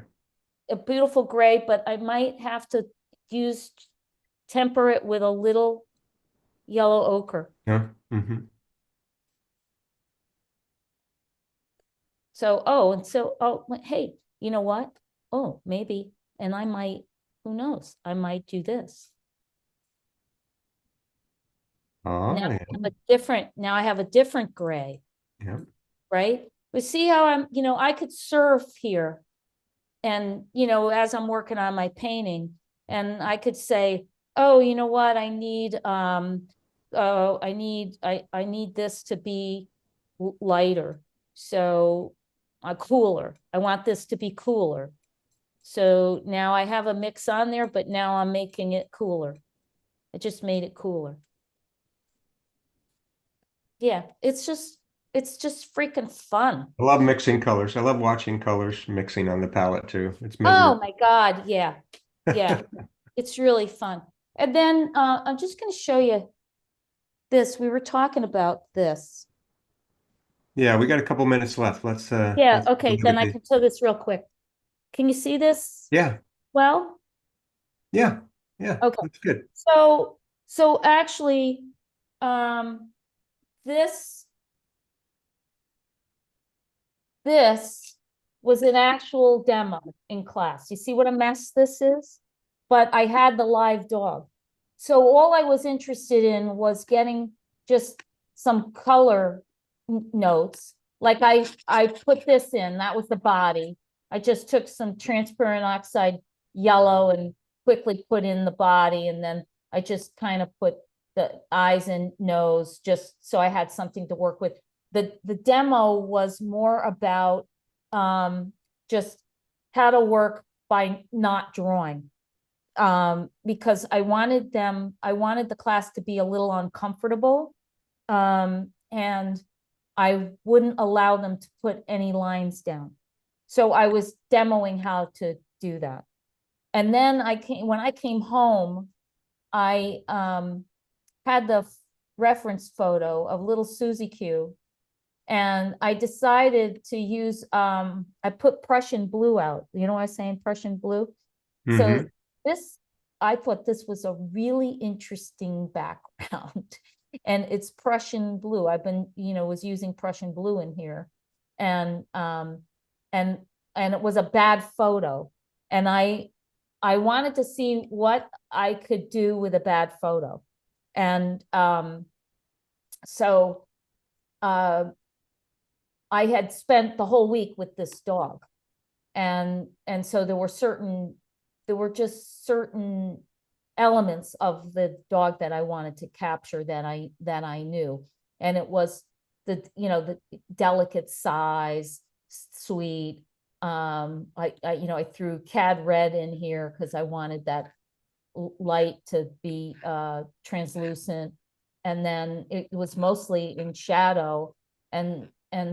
Speaker 1: A beautiful gray, but I might have to use temper it with a little yellow ochre.
Speaker 2: Yeah. Hmm.
Speaker 1: So, hey, you know what? Oh, maybe, and I might, who knows? I might do this.
Speaker 2: Oh,
Speaker 1: Now I have a different gray,
Speaker 2: yeah.
Speaker 1: right? But see how I could surf here and, as I'm working on my painting and I could say, oh, you know what? I need this to be lighter. So cooler. I want this to be cooler. So now I have a mix on there, but now I'm making it cooler. I just made it cooler. Yeah, it's just freaking fun.
Speaker 2: I love mixing colors. I love watching colors mixing on the palette too. It's
Speaker 1: Oh
Speaker 2: mesmerizing.
Speaker 1: my God, yeah. Yeah, it's really fun. And then I'm just going to show you this. We were talking about this.
Speaker 2: Yeah, we got a couple minutes left.
Speaker 1: Yeah,
Speaker 2: Let's
Speaker 1: okay,
Speaker 2: look
Speaker 1: then
Speaker 2: at
Speaker 1: I
Speaker 2: the.
Speaker 1: can show this real quick. Can you see this?
Speaker 2: Yeah,
Speaker 1: Well,
Speaker 2: yeah, yeah.
Speaker 1: okay.
Speaker 2: That's good.
Speaker 1: So actually, um, this this was an actual demo in class. You see what a mess this is? But I had the live dog. So all I was interested in was getting just some color notes. Like I put this in, that was the body. I just took some transparent oxide yellow and quickly put in the body. And then I just kind of put the eyes and nose just so I had something to work with. The demo was more about just how to work by not drawing. Because I wanted the class to be a little uncomfortable. And I wouldn't allow them to put any lines down. So I was demoing how to do that. And then when I came home, I had the reference photo of little Susie Q, and I decided to use I put Prussian blue out. You know what I'm saying? Prussian blue. So
Speaker 2: Hmm.
Speaker 1: this I thought this was a really interesting background. And it's Prussian blue. I've been, was using Prussian blue in here. And and and it was a bad photo. And I wanted to see what I could do with a bad photo. And so uh I had spent the whole week with this dog. And so there were just certain elements of the dog that I wanted to capture that I knew. And it was the delicate size, sweet. I threw cad red in here because I wanted that light to be translucent. And then it was mostly in shadow. And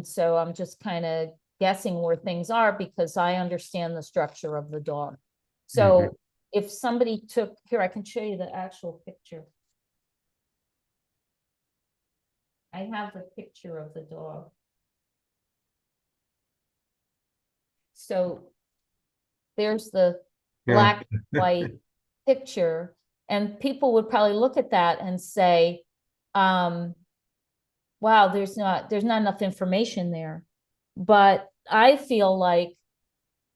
Speaker 1: so I'm just kind of guessing where things are because I understand the structure of the dog.
Speaker 2: Hmm.
Speaker 1: So if somebody took, here, I can show you the actual picture. I have the picture of the dog. So there's the
Speaker 2: Yeah.
Speaker 1: black and white picture, and people would probably look at that and say, wow, there's not enough information there. But I feel like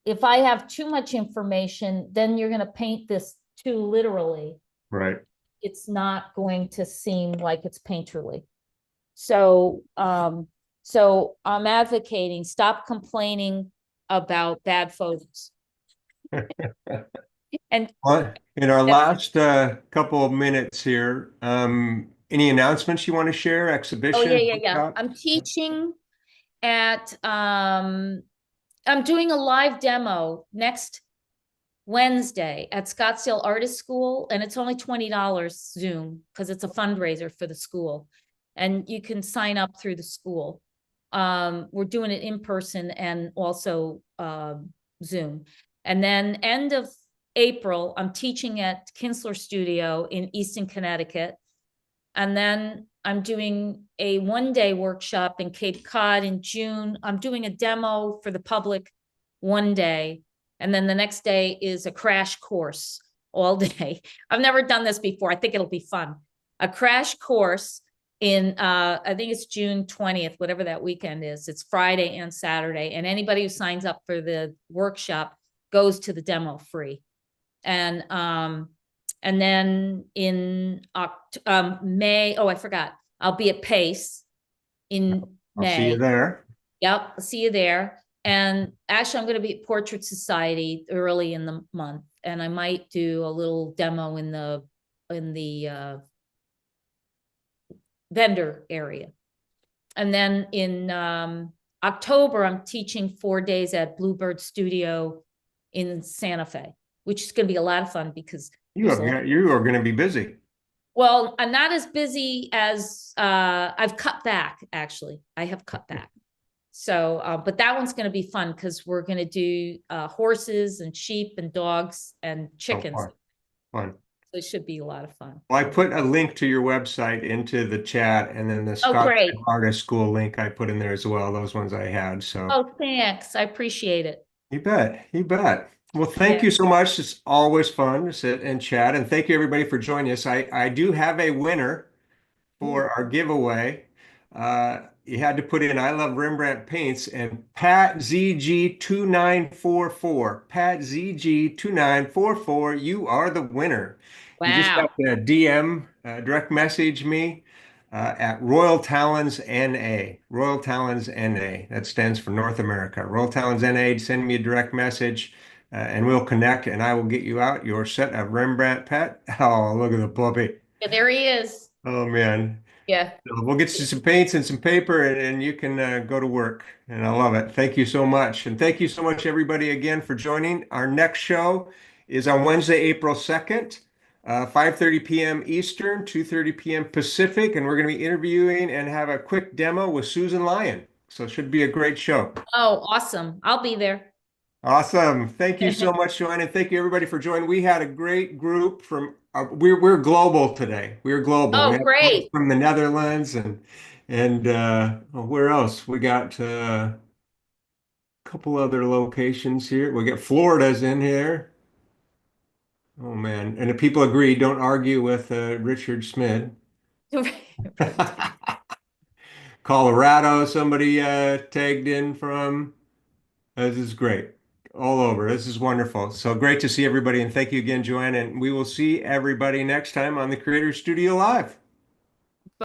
Speaker 1: if I have too much information, then you're going to paint this too literally.
Speaker 2: Right.
Speaker 1: It's not going to seem like it's painterly. So I'm advocating stop complaining about bad photos. And
Speaker 2: Well, in our last couple of minutes here, any announcements you want to share?
Speaker 1: oh yeah,
Speaker 2: Exhibition?
Speaker 1: yeah, yeah. I'm teaching at I'm doing a live demo next Wednesday at Scottsdale Artist School, and it's only $20 Zoom because it's a fundraiser for the school, and you can sign up through the school. We're doing it in person and also Zoom. And then end of April, I'm teaching at Kinsler Studio in Easton, Connecticut. And then I'm doing a 1-day workshop in Cape Cod in June. I'm doing a demo for the public 1 day. And then the next day is a crash course all day. I've never done this before. I think it'll be fun. A crash course in, I think it's June 20th, whatever that weekend is. It's Friday and Saturday. And anybody who signs up for the workshop goes to the demo free. And then in May, oh, I forgot, I'll be at Pace in
Speaker 2: I'll see you
Speaker 1: May.
Speaker 2: there.
Speaker 1: Yep, I'll see you there. And actually, I'm going to be at Portrait Society early in the month, and I might do a little demo in the vendor area. And then in October, I'm teaching 4 days at Bluebird Studio in Santa Fe, which is going to be a lot of fun because
Speaker 2: You are going to be busy.
Speaker 1: well, I'm not as busy as I've cut back, actually. I have cut back. So, but that one's going to be fun because we're going to do horses and sheep and dogs and chickens.
Speaker 2: Oh, fun.
Speaker 1: So it should be a lot of fun.
Speaker 2: Well, I put a link to your website into the chat, and then the
Speaker 1: Oh,
Speaker 2: Scottsdale
Speaker 1: great.
Speaker 2: Artist School link I put in there as well. Those ones I had. So
Speaker 1: Oh, thanks. I appreciate it.
Speaker 2: you bet. You bet. Well, thank
Speaker 1: Yeah.
Speaker 2: you so much. It's always fun to sit and chat. And thank you everybody for joining us. I do have a winner for our giveaway. You had to put in I love Rembrandt paints and Pat ZG2944. Pat ZG2944, you are the winner. You just have
Speaker 1: Wow.
Speaker 2: to DM, direct message me at Royal Talens NA. Royal Talens NA. That stands for North America. Royal Talens NA. Send me a direct message and we'll connect and I will get you out your set of Rembrandt Pet. Oh, look at the puppy.
Speaker 1: Yeah, there he is.
Speaker 2: Oh man.
Speaker 1: Yeah.
Speaker 2: So we'll get you some paints and some paper and you can go to work. And I love it. Thank you so much. And thank you so much, everybody, again for joining. Our next show is on Wednesday, April 2nd, 5:30 p.m. Eastern, 2:30 p.m. Pacific. And we're going to be interviewing and have a quick demo with Susan Lyon. So it should be a great show.
Speaker 1: Oh, awesome. I'll be there.
Speaker 2: Awesome. Thank you so much, Joanne, and thank you everybody for joining. We had a great group from we're global today. We're global. We
Speaker 1: Oh,
Speaker 2: had folks
Speaker 1: great.
Speaker 2: from the Netherlands and where else? We got a couple other locations here. We got Florida's in here. Oh man. And the people agree, don't argue with Richard Smith.
Speaker 1: Right.
Speaker 2: Colorado, somebody tagged in from. This is great. All over. This is wonderful. So great to see everybody. And thank you again, Joanne. And we will see everybody next time on the Creator Studio Live.